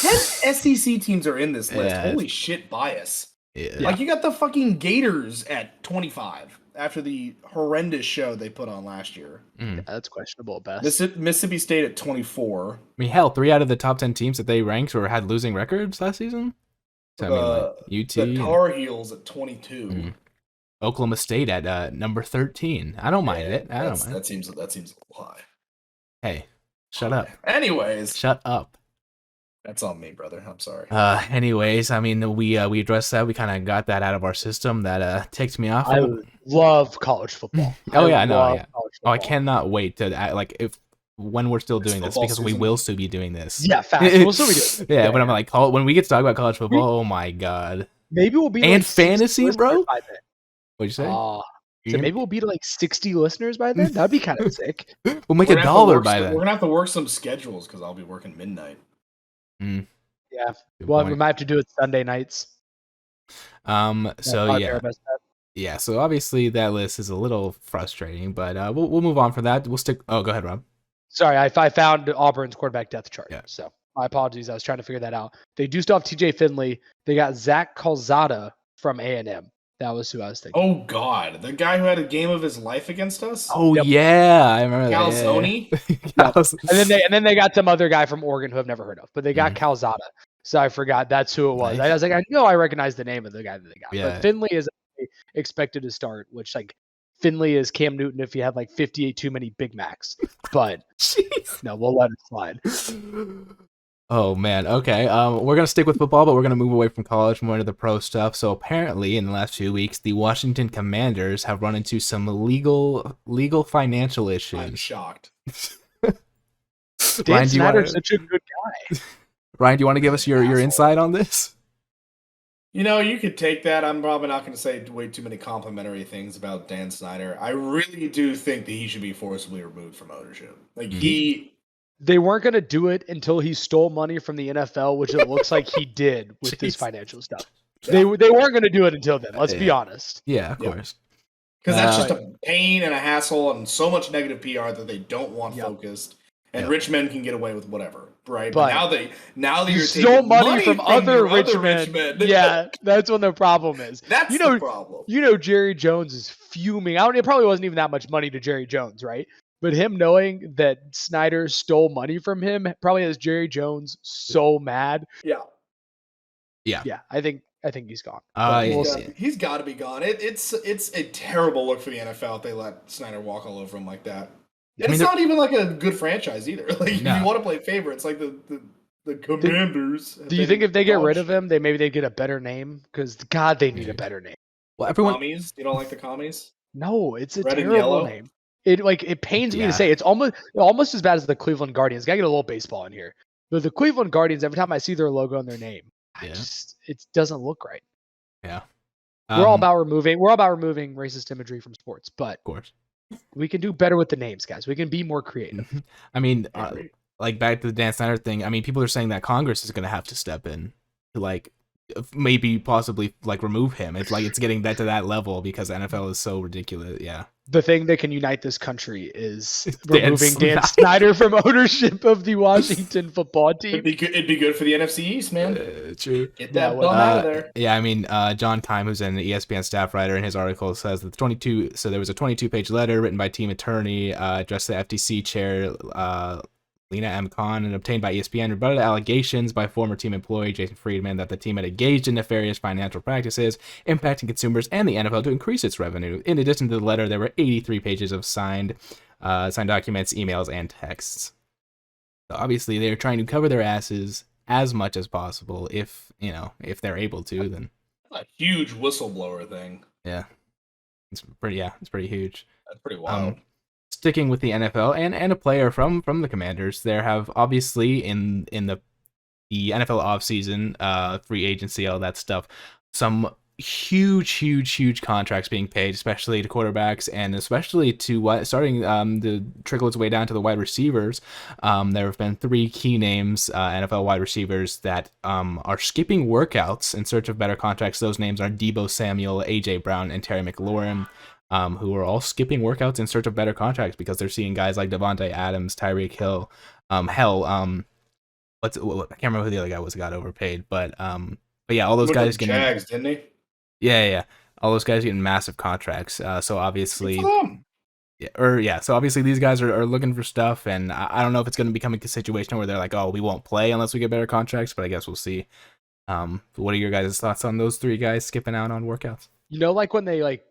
SEC teams are in this list. Yeah. Holy shit, bias. Yeah. Like you got the fucking Gators at 25 after the horrendous show they put on last year. Yeah, that's questionable at best. Mississippi State at 24. I mean, hell, 3 out of the top 10 teams that they ranked or had losing records last season. So, I mean, like UT, The Tar Heels at 22. Oklahoma State at number 13. I don't mind it. I don't mind. That seems a little high. Hey, shut up. Anyways, Shut up. That's on me, brother. I'm sorry. Anyways, I mean, we addressed that. We kind of got that out of our system. That ticked me off. I love college football. Oh yeah, no, love yeah. college Oh, I football. cannot wait to like if when we're still It's doing this football because we season. will still be doing this. Yeah, fast. We'll still be doing it. Yeah, but I'm like, when we get to talk about college football, oh my god. Maybe we'll be And like 60 fantasy, listeners bro? by then. What'd you say? So You- maybe we'll be to like 60 listeners by then. That'd be kind of sick. We'll make We're gonna have to $1 work by some- then. We're gonna have to work some schedules because I'll be working midnight. Yeah. Good Well, we point. might have to do it Sunday nights. So yeah. Yeah, so obviously that list is a little frustrating, but we'll move on from that. We'll stick. Oh, go ahead, Rob. Sorry, I found Auburn's quarterback depth chart. Yeah. So my apologies. I was trying to figure that out. They do still have TJ Finley. They got Zach Calzada from A&M. That was who I was thinking. Oh God, the guy who had a game of his life against us. Oh Yep. yeah, I remember that. Calzone? Yeah. And then they got some other guy from Oregon who I've never heard of, but they got Calzada. So I forgot that's who it was. Nice. I was like, I know I recognize the name of the guy that they got. Yeah. But Finley is expected to start, which like Finley is Cam Newton if he had like 58 too many Big Macs. But Jeez. no, we'll let it slide. Oh man, okay. We're gonna stick with football, but we're gonna move away from college more into the pro stuff. So apparently, in the last few weeks, the Washington Commanders have run into some legal financial I'm issues. shocked. Dan Ryan, do you Snyder's wanna, such a good guy. Ryan, do you want to give us your Asshole. insight on this? You know, you could take that. I'm probably not going to say way too many complimentary things about Dan Snyder. I really do think that he should be forcibly removed from ownership. Like They weren't going to do it until he stole money from the NFL, which it looks like he did with this Jeez. financial stuff. They weren't going to do it until then. Let's be Yeah. honest. Yeah, of Yep. course. because that's just a pain and a hassle and so much negative PR that they don't want Yep. focused. And Yep. rich men can get away with whatever, right? But now that You you're stole taking money from other your rich men. Yeah, that's when the problem is. that's You know- the problem. You know, Jerry Jones is fuming. It probably wasn't even that much money to Jerry Jones, right? But him knowing that Snyder stole money from him probably has Jerry Jones so mad. Yeah, Yeah, I think he's gone. Yeah. he's got to be gone. It's a terrible look for the NFL if they let Snyder walk all over him like that. And I mean, it's not even like a good franchise either. Like if No. you want to play favorites, like the Commanders. Do you think if they get rid of him, maybe they get a better name? Because God, they need a better name. Well, everyone. Commies? You don't like the commies? No, it's a Red and terrible yellow? name. It pains me Yeah. to say. It's almost as bad as the Cleveland Guardians. Gotta get a little baseball in here. But the Cleveland Guardians, every time I see their logo and their name, Yeah. it doesn't look right. Yeah. We're all about removing racist imagery from sports, but Of course. we can do better with the names, guys. We can be more creative. I mean, Agree. like back to the Dan Snyder thing. I mean, people are saying that Congress is going to have to step in to like maybe possibly like remove him. It's like it's getting that to that level because the NFL is so ridiculous. Yeah. The thing that can unite this country is Dan removing Dan Snyder. Snyder from ownership of the Washington football team. It'd be good for the NFC East, man. True. Get Yeah, that well, bum out of there. Yeah, I mean, John Kime, who's an ESPN staff writer, in his article says that there was a 22-page letter written by team attorney addressed to the FTC chair, Lena M. Khan, and obtained by ESPN, rebutted allegations by former team employee Jason Friedman that the team had engaged in nefarious financial practices, impacting consumers and the NFL to increase its revenue. In addition to the letter, there were 83 pages of signed documents, emails, and texts. So obviously, they're trying to cover their asses as much as possible. If they're able to, then A huge whistleblower thing. yeah, it's pretty huge. That's pretty wild. Sticking with the NFL and a player from the Commanders, there have obviously in the NFL offseason, free agency, all that stuff, some huge contracts being paid, especially to quarterbacks and especially to starting to trickle its way down to the wide receivers. There have been 3 key names, NFL wide receivers, that are skipping workouts in search of better contracts. Those names are Deebo Samuel, AJ Brown, and Terry McLaurin. Who are all skipping workouts in search of better contracts because they're seeing guys like Devontae Adams, Tyreek Hill, I can't remember who the other guy was that got overpaid, but yeah, all those Went to guys the getting Jags, didn't he? yeah, all those guys getting massive contracts. So obviously, Good for them. so obviously these guys are looking for stuff, and I don't know if it's going to become a situation where they're like, oh, we won't play unless we get better contracts, but I guess we'll see. What are your guys' thoughts on those 3 guys skipping out on workouts? Like when they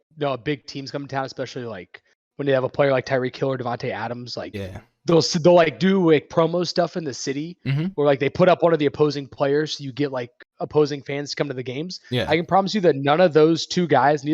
big teams come to town, especially like when they have a player like Tyreek Hill or Devontae Adams, Yeah. they'll like do like promo stuff in the city where like they put up one of the opposing players, so you get like opposing fans to come to the games. Yeah. I can promise you that neither of those two guys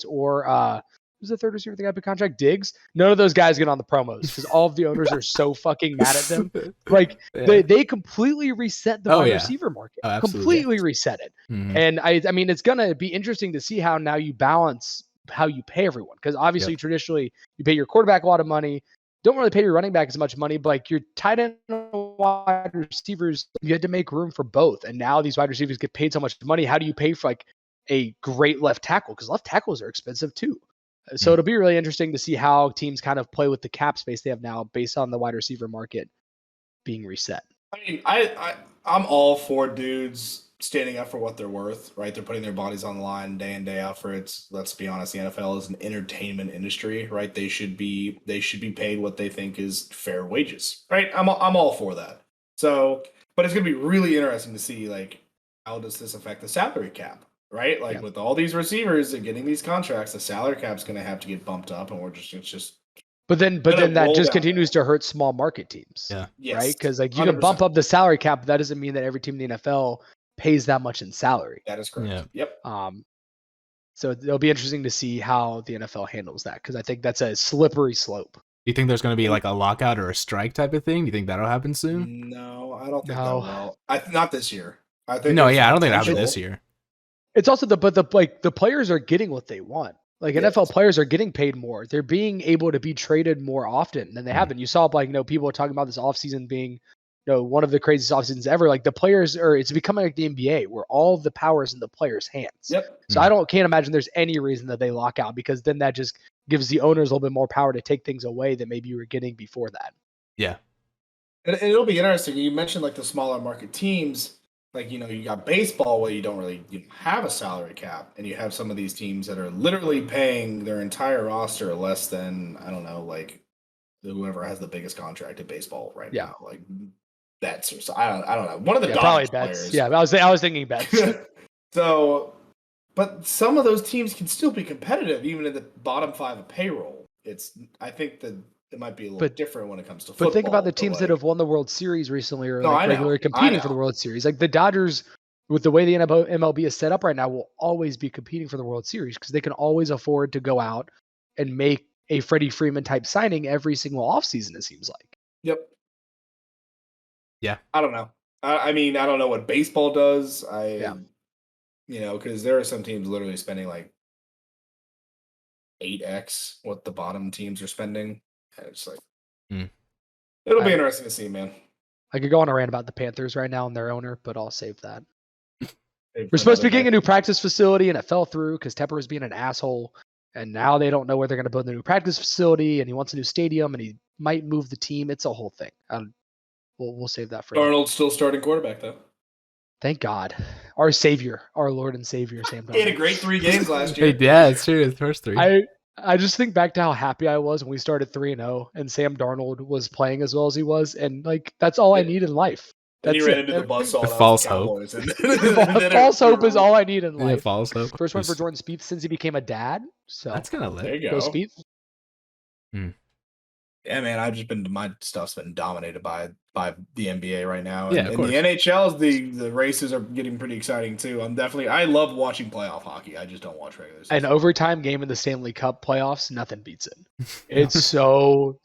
or who's the third receiver that got the contract? Diggs. None of those guys get on the promos because all of the owners are so fucking mad at them. Like they completely reset the wide receiver market. Oh, completely reset it. And I mean, it's gonna be interesting to see how now you balance how you pay everyone, because obviously traditionally you pay your quarterback a lot of money. Don't really pay your running back as much money, but like your tight end and wide receivers, you had to make room for both. And now these wide receivers get paid so much money. How do you pay for like a great left tackle? Because left tackles are expensive too. So it'll be really interesting to see how teams kind of play with the cap space they have now based on the wide receiver market being reset. I mean, I'm all for dudes standing up for what they're worth, right? They're putting their bodies on the line day in, day out for it. Let's be honest, the NFL is an entertainment industry, right? They should be paid what they think is fair wages, right? I'm all for that. So, but it's gonna be really interesting to see, like, how does this affect the salary cap, right? Like with all these receivers and getting these contracts, the salary cap's gonna have to get bumped up, and it's just. But then that just continues to hurt small market teams, right? Because like you 100%. Can bump up the salary cap, but that doesn't mean that every team in the NFL pays that much in salary. That is correct. Yep. So it'll be interesting to see how the NFL handles that, because I think that's a slippery slope. Do you think there's going to be like a lockout or a strike type of thing? Do you think that'll happen soon? No, I don't think that will. Not this year. I think. No, I don't think that'll happen this year. It's also the players are getting what they want. Like NFL players are getting paid more. They're being able to be traded more often than they have been. You saw like people talking about this offseason being one of the craziest offseasons ever. Like the players it's becoming like the NBA where all of the power is in the players' hands. Yep. So I can't imagine there's any reason that they lock out, because then that just gives the owners a little bit more power to take things away that maybe you were getting before that. Yeah. And it'll be interesting. You mentioned like the smaller market teams, like, you got baseball where you don't really have a salary cap, and you have some of these teams that are literally paying their entire roster less than, I don't know, like whoever has the biggest contract in baseball right now. Like Betts or so. I don't know. One of the Dodgers players. Yeah, I was thinking Betts. So, but some of those teams can still be competitive even in the bottom 5 of payroll. I think that it might be a little different when it comes to football. But think about the teams that have won the World Series recently, or regularly competing for the World Series. Like the Dodgers, with the way the MLB is set up right now, will always be competing for the World Series because they can always afford to go out and make a Freddie Freeman type signing every single offseason, it seems like. Yep. Yeah. I don't know. I mean, I don't know what baseball does. Because there are some teams literally spending like 8x what the bottom teams are spending. And it's like, it'll be interesting to see, man. I could go on a rant about the Panthers right now and their owner, but I'll save that. We're supposed to be getting a new practice facility, and it fell through because Tepper was being an asshole. And now they don't know where they're going to build the new practice facility, and he wants a new stadium, and he might move the team. It's a whole thing. We'll save that for Darnold's still starting quarterback, though. Thank God. Our Savior, our Lord and Savior, Sam Darnold. He had a great 3 games last year. Yeah, it's true. The first 3. I just think back to how happy I was when we started 3-0 and Sam Darnold was playing as well as he was. And like, that's all I need in life. That's he ran into the buzzsaw. The false hope. False hope is all I need in life. Yeah, false hope. First one for Jordan Spieth since he became a dad. So that's kind of lit. There you go. Go Spieth. Yeah, man, my stuff's been dominated by the NBA right now. Yeah, and the NHL, the races are getting pretty exciting too. I love watching playoff hockey. I just don't watch regular season. An overtime game in the Stanley Cup playoffs, nothing beats it. It's so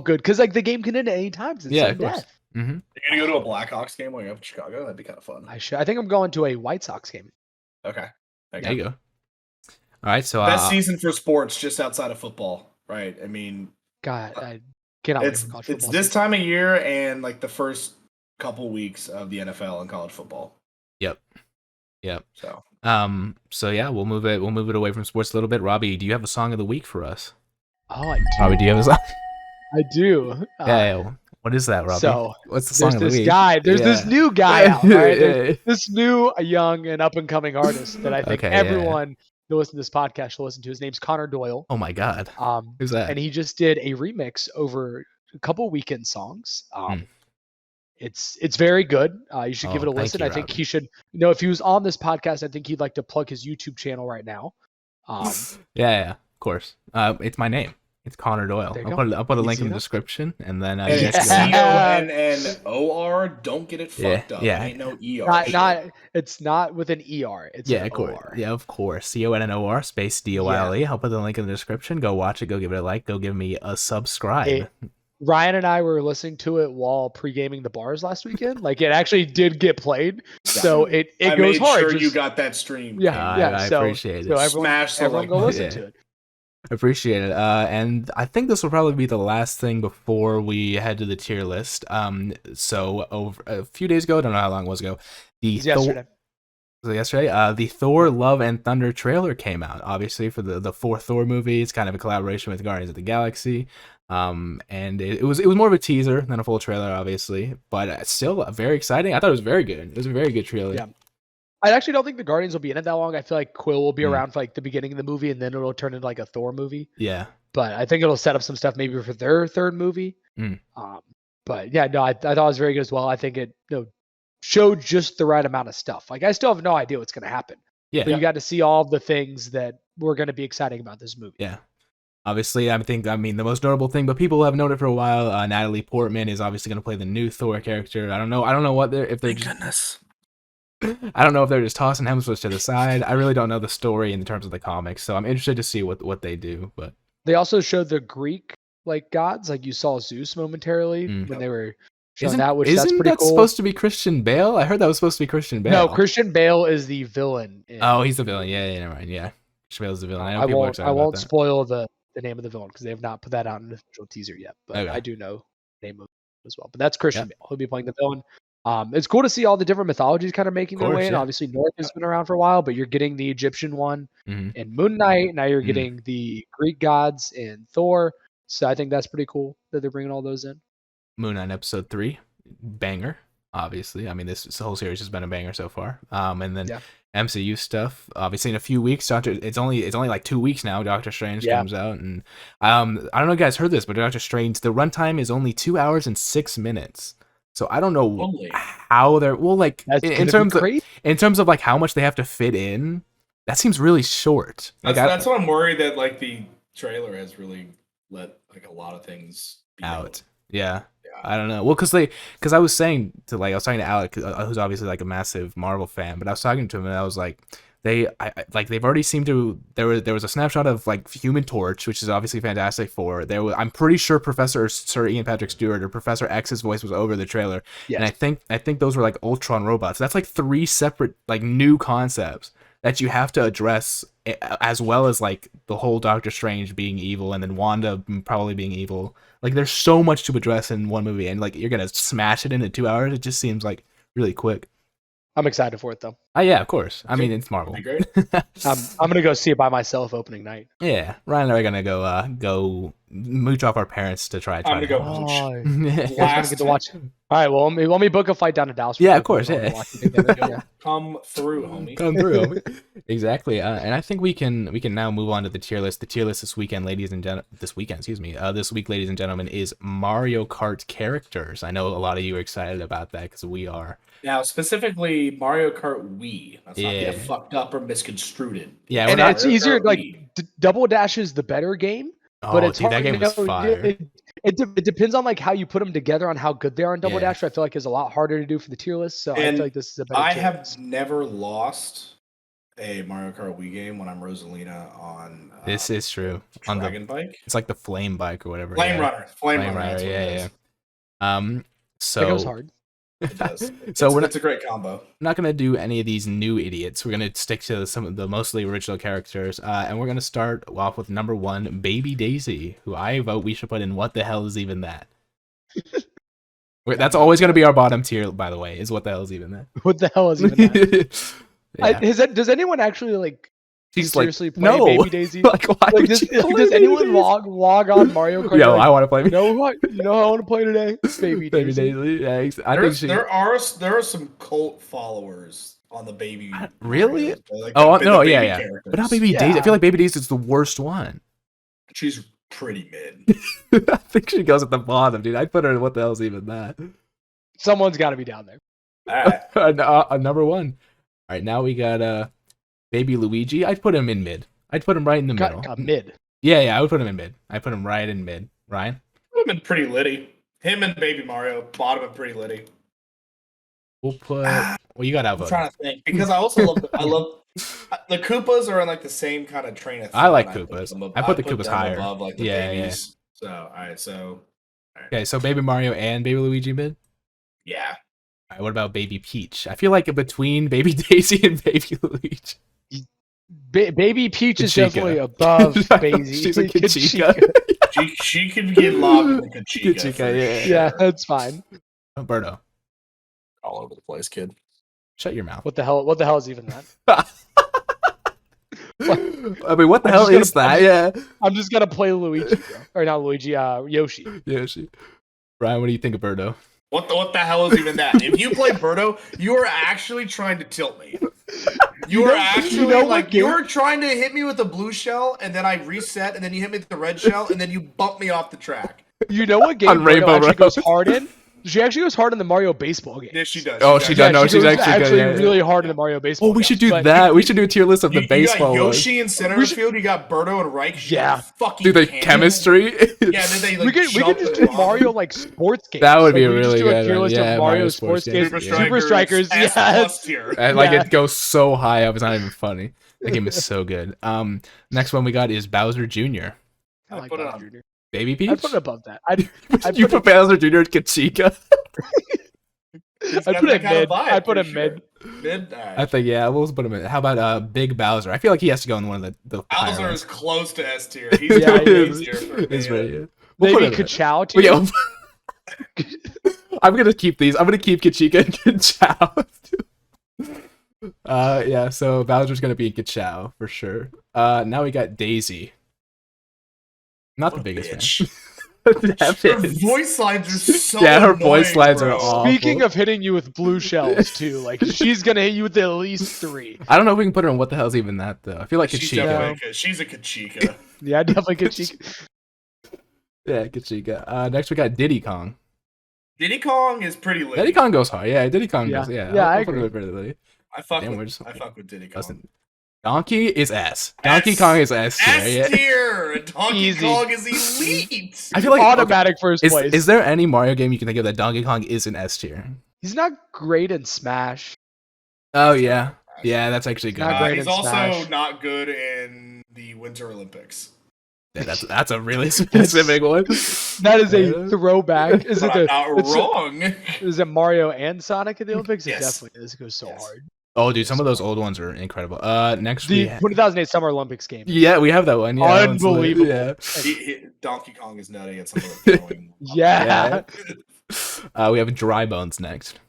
good because like the game can end at any time. It's of course. Mm-hmm. You're gonna go to a Blackhawks game while you're up in Chicago? That'd be kind of fun. I think I'm going to a White Sox game. Okay, there you go. All right, so best season for sports just outside of football, right? I mean, God, I cannot wait for college football. It's this time of year and like the first couple weeks of the NFL and college football. Yep. So yeah, we'll move it away from sports a little bit. Robbie, do you have a song of the week for us? Oh, I do. Robbie, do you have a song? I do. Yeah. What is that, Robbie? So what's the song of the week? There's this new guy out, right? There's this new, young, and up and coming artist that I think everyone who listens to this podcast should listen to. His name's Connor Doyle. Oh my God. Who's that? And he just did a remix over a couple Weekend songs. It's very good. You should give it a listen. I think he should. If he was on this podcast, I think he'd like to plug his YouTube channel right now. Yeah, of course. It's my name. It's Connor Doyle. There you I'll put a Easy link in the enough. description, and then And you it's guys can CONNOR. Don't get it Yeah, fucked up. yeah. It ain't no ER. Not it's not with an ER. It's yeah, an of course. OR. Yeah, of course. CONNOR space DOILE. I'll put the link in the description. Go watch it. Go give it a like. Go give me a subscribe. Hey, Ryan and I were listening to it while pre-gaming the bars last weekend. Like it actually did get played, so it I goes made hard. sure Just- you got that stream. yeah. I So appreciate it. so everyone, Smash the everyone like go button. listen Yeah. to it. Appreciate it. And I think this will probably be the last thing before we head to the tier list. So over a few days ago, I don't know how long it was ago, It was yesterday. the Thor Love and Thunder trailer came out, obviously for the fourth Thor movie. It's kind of a collaboration with Guardians of the Galaxy. And it was more of a teaser than a full trailer, obviously, but still very exciting. I thought it was very good. It was a very good trailer. Yeah. I actually don't think the Guardians will be in it that long. I feel like Quill will be Mm. around for like the beginning of the movie, and then it'll turn into like a Thor movie. Yeah. But I think it'll set up some stuff maybe for their third movie. Mm. But yeah, no, I thought it was very good as well. I think it showed just the right amount of stuff. Like I still have no idea what's going to happen. Yeah. But you got to see all of the things that were going to be exciting about this movie. Yeah. Obviously, I mean, the most notable thing, but people have known it for a while. Natalie Portman is obviously going to play the new Thor character. I don't know what if they're Thank just, goodness. I don't know if they're just tossing Hemsworth to the side. I really don't know the story in terms of the comics, so I'm interested to see what they do. But They also showed the Greek like gods, like you saw Zeus momentarily Mm. when they were showing that, which isn't that's pretty that cool. supposed to be Christian Bale? I heard that was supposed to be Christian Bale. No, Christian Bale is the villain. Oh, he's the villain. Yeah, never mind. Yeah, Christian Bale's the villain. I know people are excited I about won't that. spoil the name of the villain because they have not put that out in an official teaser yet. But Okay. I do know the name of it as well. But that's Christian Yep. Bale. He'll be playing the villain. It's cool to see all the different mythologies kind of making their course, way in. yeah. Obviously, North has been around for a while, but you're getting the Egyptian one Mhm. in Moon Knight. Now you're Mhm. getting the Greek gods in Thor. So I think that's pretty cool that they're bringing all those in. Moon Knight episode 3, banger. Obviously, I mean this whole series has been a banger so far. And then Yeah. MCU stuff. Obviously, in a few weeks, it's only like 2 weeks now. Doctor Strange Yeah. comes out, and I don't know if you guys heard this, but Doctor Strange, the runtime is only 2 hours and 6 minutes. So I don't know Only. how they're like That's in gonna be terms of crazy. like how much they have to fit in. That seems really short. Like That's what I'm worried that like the trailer has really let like a lot of things be out. Yeah. Yeah. I don't know. Well, because I was saying to I was talking to Alec, who's obviously like a massive Marvel fan, but I was talking to him and I was like, they've already seemed to. There was a snapshot of like Human Torch, which is obviously Fantastic Four. I'm pretty sure Professor Sir Ian Patrick Stewart or Professor X's voice was over the trailer, Yes. and I think those were like Ultron robots. That's like 3 separate like new concepts that you have to address, as well as like the whole Doctor Strange being evil and then Wanda probably being evil. Like there's so much to address in one movie, and like you're gonna smash it into 2 hours. It just seems like really quick. I'm excited for it though. Yeah, of course. I mean, it's Marvel. That'd be great. I'm gonna go see it by myself opening night. Yeah, Ryan and I are gonna go mooch off our parents to try. I'm gonna go mooch. Oh, Yeah, you guys gonna get to watch it. All right, well, let me book a flight down to Dallas. Yeah, real of quick. course, We'll yeah. watch it together. Yeah. Come through, homie. come through. Exactly. And I think we can now move on to the tier list. The tier list this weekend, ladies and gentlemen. This week, ladies and gentlemen, is Mario Kart characters. I know a lot of you are excited about that because we are. Now, specifically Mario Kart Wii. Let's not Yeah. get fucked up or misconstrued it. Yeah, And we're not. it's easier. Kart Like Wii. Double Dash is the better game, but Oh, it's dude, hard. that game was fire. It depends on like how you put them together on how good they are in Double Yeah. Dash. Which I feel like is a lot harder to do for the tier list. So I And feel like this is a better. I tier have list. never lost a Mario Kart Wii game when I'm Rosalina on This is true. On the Dragon Bike. it's like the flame bike or whatever. Flame yeah. Runner. Flame Runner. Runner, That's what yeah, it yeah. is. That goes So hard. It does. So it's, we're it's a great combo. not gonna do any of these new idiots. We're gonna stick to some of the mostly original characters, and we're gonna start off with number 1, Baby Daisy, who I vote we should put in. What the hell is even that? That's always gonna be our bottom tier, by the way. Is what the hell is even that? What the hell is even that? Yeah. Does anyone actually like She's like, seriously play no. Baby Daisy? Like, why Like, would does, you play does Baby anyone Daisy? log on Mario Kart? Yo, Like, I want to play you know what? You know how I want to play today? Baby Baby Daisy. Daisy. Yeah, I think she. There are some cult followers on the baby. Really? Marios, but, like, Oh the no, baby yeah. characters. But not Baby Yeah. Daisy. I feel like Baby Daisy is the worst one. She's pretty mid. I think she goes at the bottom, dude. I'd put her in what the hell's even that? Someone's got to be down there. Number 1. All right, now we got Baby Luigi. I'd put him in mid. I'd put him right in the middle. Mid. Yeah, I would put him in mid. I put him right in mid. Ryan? Put him in Pretty Litty. Him and Baby Mario, bottom and Pretty Litty. We'll put. Well, you got I'm outvoted. trying to think because I also love the Koopas are in like the same kind of train of thought. I like and Koopas. I put the Koopas them higher. above like the Yeah, babies. So all right, Okay, so Baby Mario and Baby Luigi mid. yeah. All right, what about Baby Peach? I feel like between Baby Daisy and Baby Luigi. Baby Peach is Kachika. definitely above Daisy. She's a Kachika. She can get lobbed in the Kachika. Kachika, for yeah. sure. Yeah, that's fine. Birdo, All over the place, kid. shut your mouth. What the hell? What the hell is even that? I mean, what the I'm hell just is that? Yeah. I'm just gonna play Luigi, bro. Or not Luigi. Yoshi. Ryan, what do you think of Birdo? What the hell is even that? If you play Birdo, you are actually trying to tilt me. You are actually you're trying to hit me with a blue shell, and then I reset, and then you hit me with the red shell, and then you bump me off the track. You know what game On Rainbow Birdo actually Road. goes hard in? She actually goes hard in the Mario baseball game. Yes, she does. Oh, she does. No, she she's goes actually good, yeah. really hard in the Mario baseball. Oh, we should do games, but- that. We should do a tier list of the baseball You got ones. Yoshi in center field. You got Birdo and Reich. Yeah. Fucking Do the cannon. chemistry. Yeah, then they like we could jump just and do run. Mario like sports games. That would be Like, we really just do a good tier one. list Yeah, of Mario Mario sports sports games. games. Super Strikers. S Yes. plus tier. And like Yeah. it goes so high up, it's not even funny. The game is so good. Next one we got is Bowser Jr. I like put it Bowser on. Jr. Baby Peach. I put it above that. I'd You put Bowser Jr. and Kachika. He's I'd got put that it kind of mid. vibe, I'd put for it mid. sure. Mid. All I right. think we'll put him in. How about Big Bowser? I feel like he has to go in one of the higher Bowser ones. is close to S tier. He's Yeah, yeah, he A is. tier for me. It's very good. We'll put Maybe him in. Kachow too. Well, yeah, I'm gonna keep these. I'm gonna keep Kachika and Kachow. Yeah, so Bowser's gonna be in Kachow for sure. Now we got Daisy. Not the What a biggest bitch. fan. Her Heavens. voice lines are so Yeah, her annoying, voice lines are bro. awful. Speaking of hitting you with blue shells too, like she's gonna hit you with at least 3. I don't know if we can put her in what the hell's even that though. I feel like She's Kachika. definitely she's a Kachika. Yeah, definitely Kachika. Yeah, Kachika. Next we got Diddy Kong. Diddy Kong is pretty lit. Diddy Kong goes hard. Yeah, Diddy Kong Yeah. goes. Yeah, Yeah, I I'll put agree. it pretty lit. I fuck Damn, we're with just- I fuck with Diddy Kong. Listen, Donkey is S. Donkey S. Kong is S tier. S Yeah. tier. Donkey Easy. Kong is elite. I feel like Automatic first okay, place. is there any Mario game you can think of that Donkey Kong is in S tier? He's not great in Smash. Oh yeah, yeah, that's actually good. Not great He's in also Smash. not good in the Winter Olympics. Yeah, that's a really specific one. That is a throwback. Is it But I'm not it's wrong. is it Mario and Sonic at the Olympics? It Yes. definitely is. It goes so Yes. hard. Oh, dude, some of those old ones are incredible. Next The we 2008 Summer Olympics game. yeah, we have that one. Yeah, that one's lit. Unbelievable. Yeah. Donkey Kong is nutty at some of the throwing. Yeah. We have Dry Bones next.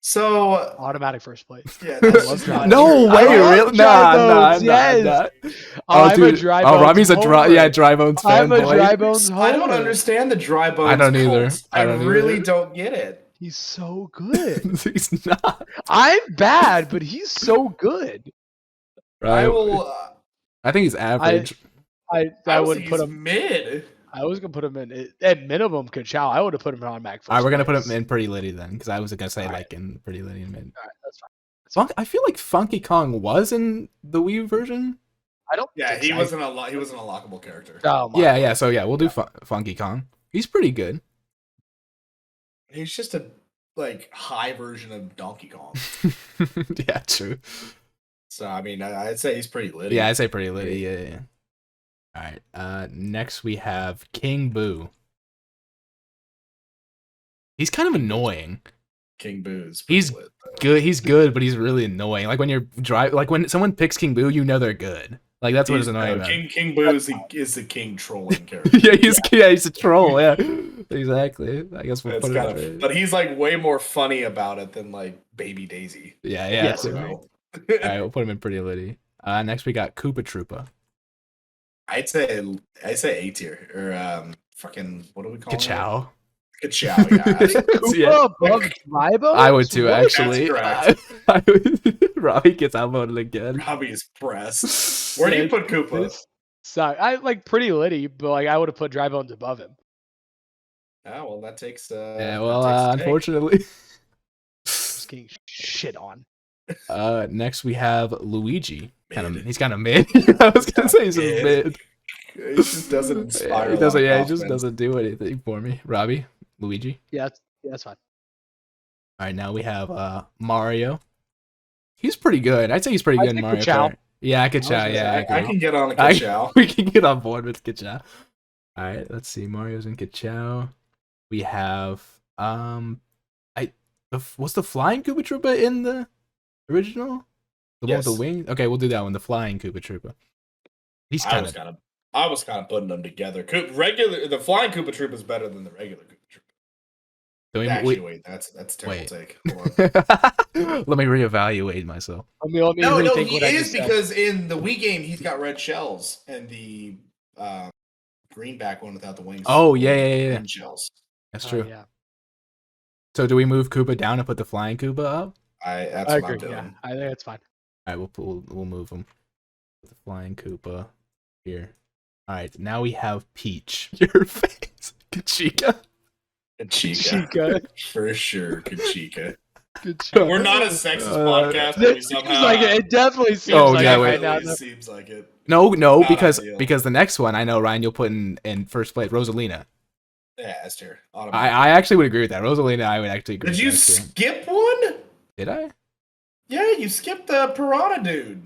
So Automatic first place. yeah, I that's love just Dry not No true. way, I love really? Dry Nah, Bones, yes. nah. Oh, I'm a dude. Dry Oh, Bones Robbie's a dry, homer. yeah, Dry Bones fan. I'm a boy. Dry Bones I don't homer. understand the dry bones. I don't either. cult. I I don't really either. don't get it. He's so good. He's not. I'm bad, but he's so good. Right? I will. I think he's average. I would put he's him. mid. I was gonna put him in at minimum Kachow. I would have put him in automatic first. All right, we're gonna put place. him in Pretty Litty then, because I was gonna say All like in Pretty Litty and mid. All right, that's fine. I feel like Funky Kong was in the Wii version. I don't. Yeah, think he so. wasn't a he wasn't a lockable character. Oh my. Yeah, yeah. So yeah, we'll do Funky Kong. He's pretty good. He's just a like high version of Donkey Kong. Yeah, true. So I mean, I'd say he's pretty lit. Yeah, I'd say Pretty Litty. Yeah, yeah. All right. Next we have King Boo. He's kind of annoying. King Boo's. He's lit, though. Good. He's good, but he's really annoying. Like when you're like when someone picks King Boo, you know they're good. Like that's what is annoying about him. King Boo is the king trolling character. Yeah, he's a troll. Yeah, exactly. I guess we'll It's put kind it. of, but he's like way more funny about it than like Baby Daisy. Yeah, yeah. Yes, So, agree. all right, we'll put him in Pretty Litty. Next we got Koopa Troopa. I'd say A tier or fucking what do we call it? Kachow. Kachow. Yeah. Koopa Yeah. above Dry Bones? I would too, What? actually. correct. Robbie gets outvoted again. Robbie is pressed. Where do you put Koopa? This sucks. I like Pretty Litty, but like I would have put Dry Bones above him. Oh well, that takes. Yeah, well, that takes a take. unfortunately. Just getting shit on. Next we have Luigi. Mid. He's kind of mid. I was gonna say he's Mid. mid. He just doesn't inspire. He doesn't. Yeah, he just confidence. doesn't do anything for me. Robbie, Luigi. Yeah, that's fine. All right, now we have Mario. He's pretty good. I'd say he's pretty I'd good in say Mario Ka-chow. Kart. Yeah, Ka-chow. Yeah, I I agree. can get on a Ka-chow. We can get on board with Ka-chow. All right, let's see. Mario's in Ka-chow. We have what's the flying Koopa Troopa in the original? The one with the Yes. wings? Okay, we'll do that one. The flying Koopa Troopa. He's I was kind of putting them together. The flying Koopa Troop is better than the regular Koopa Troop. Actually, wait, that's a terrible take. Hold on. Let me reevaluate myself. Let me No, rethink he what I is just said. because in the Wii game he's got red shells and the greenback one without the wings. Oh, yeah. Green shells. That's true. Yeah, So do we move Koopa down and put the flying Koopa up? That's I what I'm agree. doing. Yeah, I think that's fine. All right, we'll move him. Put the flying Koopa here. All right, now we have Peach. Your face, Kachika. Kachika. For sure, Kachika. Good job. We're not a sexist podcast, but we It somehow seems like it definitely seems Oh, like yeah, it wait. right now. It seems like it. No, Not because ideal. the next one I know Ryan you'll put in first place, Rosalina. Yeah, that's true. I actually would agree with that. Rosalina, I would actually agree. Did with you that too. skip one? Did I? Yeah, you skipped the Piranha dude.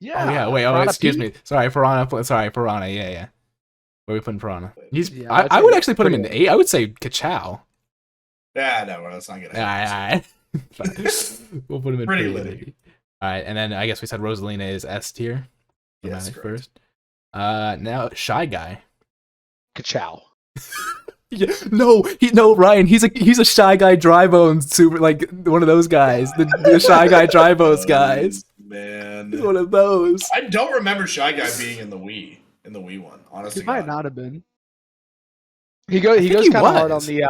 Yeah. Oh yeah. Wait. Oh, Piranha excuse Pete? me. Sorry, Piranha. Sorry, Piranha. Yeah. Where are we putting Piranha? He's. Yeah, I would actually put him in 8. I would say Ka-chow. Yeah, no, let's not get it. All right. We'll put him in Pretty pretty Litty. Litty. All right, and then I guess we said Rosalina is S tier. Yes, Dramatic correct. first. Now Shy Guy. Ka-chow. Yeah, no, Ryan. He's a Shy Guy dry bones super like one of those guys. The Shy Guy dry bones guys. Man, He's one of those. I don't remember Shy Guy being in the Wii one. Honestly, He might God. not have been. He goes think kind he of hard on was. the.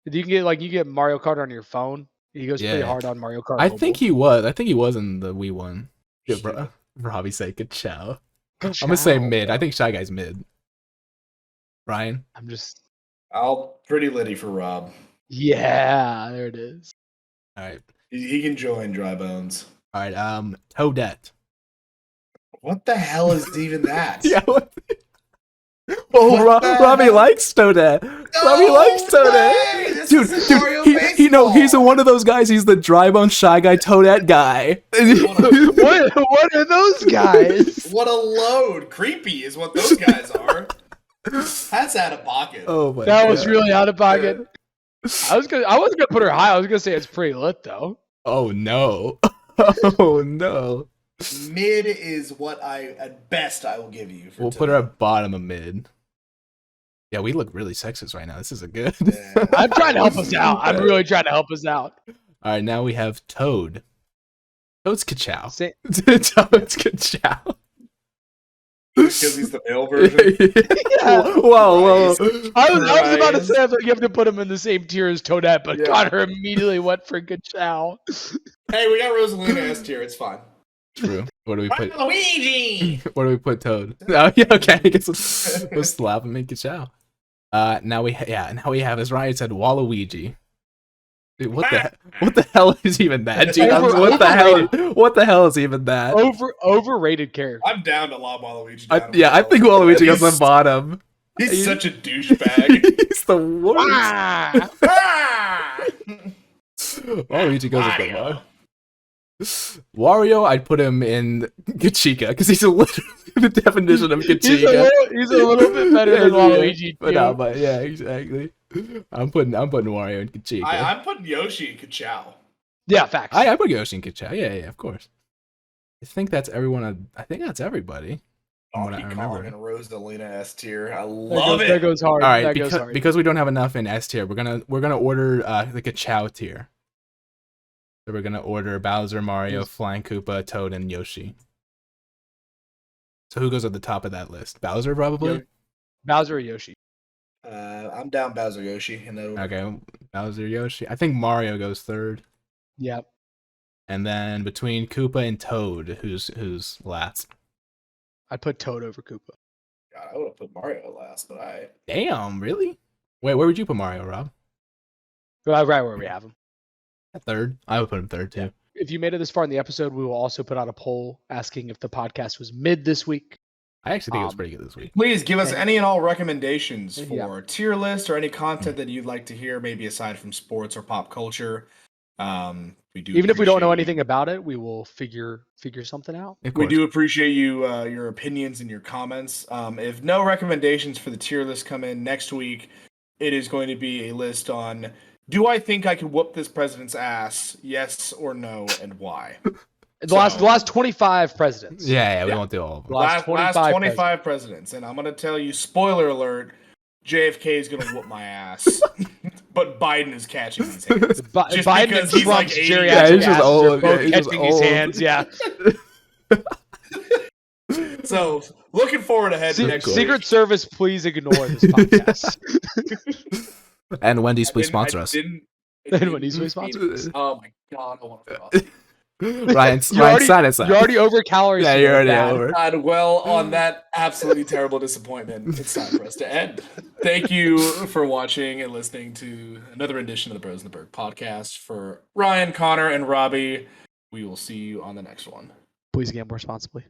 You get Mario Kart on your phone. He goes pretty Yeah. hard on Mario Kart. I Mobile. think he was. I think he was in the Wii one. Yeah, Shit. bro. Robbie say Ka-chow. I'm Ka-chow. gonna say mid. I think Shy Guy's mid. Ryan. I'm just. I'll Pretty Litty for Rob. Yeah, there it is. All right. He can join Dry Bones. All right. Toadette. What the hell is even that? Yeah. What? Oh, What the Robbie hell? likes Toadette. Robbie likes way! Toadette. This is Mario Baseball. He's one of those guys. He's the dry bone Shy Guy Toadette guy. What are those guys? What a load! Creepy is what those guys are. That's out of pocket. Oh my That god. was really out of pocket. I wasn't gonna put her high. I was gonna say it's pretty lit though. Oh no. Oh no. Mid is what at best I will give you. For We'll put her at bottom of mid. Yeah, we look really sexist right now. This isn't good. Yeah. I'm trying to help us out. I'm really trying to help us out. All right, now we have Toad. Toad's Ka-chow. Say- Toad's Ka-chow. Because he's the male version. Whoa. I was about to Ryan. say I thought you have to put him in the same tier as Toadette, but Yeah. Connor immediately went for Ka-chow. Hey, we got Rosalina S tier. It's fine. True. What do we put? Luigi. Where do we put Toad? Oh, yeah, okay. I guess we'll slap him in Ka-chow. Now we have, as Ryan said, Waluigi. Dude, what the hell is even that, dude? What the hell is even that? Overrated character. I'm down to lob Waluigi. I down think Waluigi goes on the bottom. He's such a douchebag. He's the worst. Ah! Ah! Waluigi goes at the Mario. bottom. Wario, I'd put him in Kachika because he's literally the definition of Kachika. He's a little bit better than Waluigi. But no, but yeah, exactly. I'm putting Wario in Kachika. I'm putting Yoshi in Ka-chow. Yeah, facts. I put Yoshi in Ka-chow. Yeah, of course. I think that's everyone. I think that's everybody. From what I Donkey remember. Kong and Rosalina S tier. I That love goes, it. That goes hard. All right, that goes hard. because we don't have enough in S tier, we're gonna order the Ka-chow tier. So we're gonna order Bowser, Mario, Flying Koopa, Toad, and Yoshi. So who goes at the top of that list? Bowser, probably. Bowser or Yoshi? I'm down Bowser Yoshi. In that order. Okay, Bowser, Yoshi. I think Mario goes third, Yep. and then between Koopa and Toad, who's last? I'd put Toad over Koopa. God, I would have put Mario last, but I. Damn, really? Wait, where would you put Mario, Rob? Right where we have him. Third. I would put him third too. If you made it this far in the episode, we will also put out a poll asking if the podcast was mid this week. I actually think it was pretty good this week. Please give us any and all recommendations for Yeah. tier list or any content that you'd like to hear, maybe aside from sports or pop culture. We do Even if we don't know appreciate anything about it, we will figure something out. Of We course. do appreciate you, your opinions and your comments. If no recommendations for the tier list come in next week, it is going to be a list on: do I think I can whoop this president's ass? Yes or no, and why? The last 25 presidents. Yeah, we Yeah. won't do all of them. Last 25 presidents. And I'm going to tell you, spoiler alert, JFK is going to whoop my ass. But Biden is catching his hands. Just Biden because and he's Trump's like 80. geriatric Yeah, he's just asses old. are both Yeah, he's just catching his old. hands. Yeah. So, looking forward ahead to next Secret week. Service, please ignore this podcast. And Wendy's, please I sponsor us. didn't- And Wendy's, please sponsor us. Oh my god, I want to throw up. Ryan, sign us up. You're already over calories. Yeah, here. you're already Bad. over. God, well, on that absolutely terrible disappointment, it's time for us to end. Thank you for watching and listening to another edition of the Bros in the Berg podcast. For Ryan, Connor, and Robbie, we will see you on the next one. Please gamble responsibly.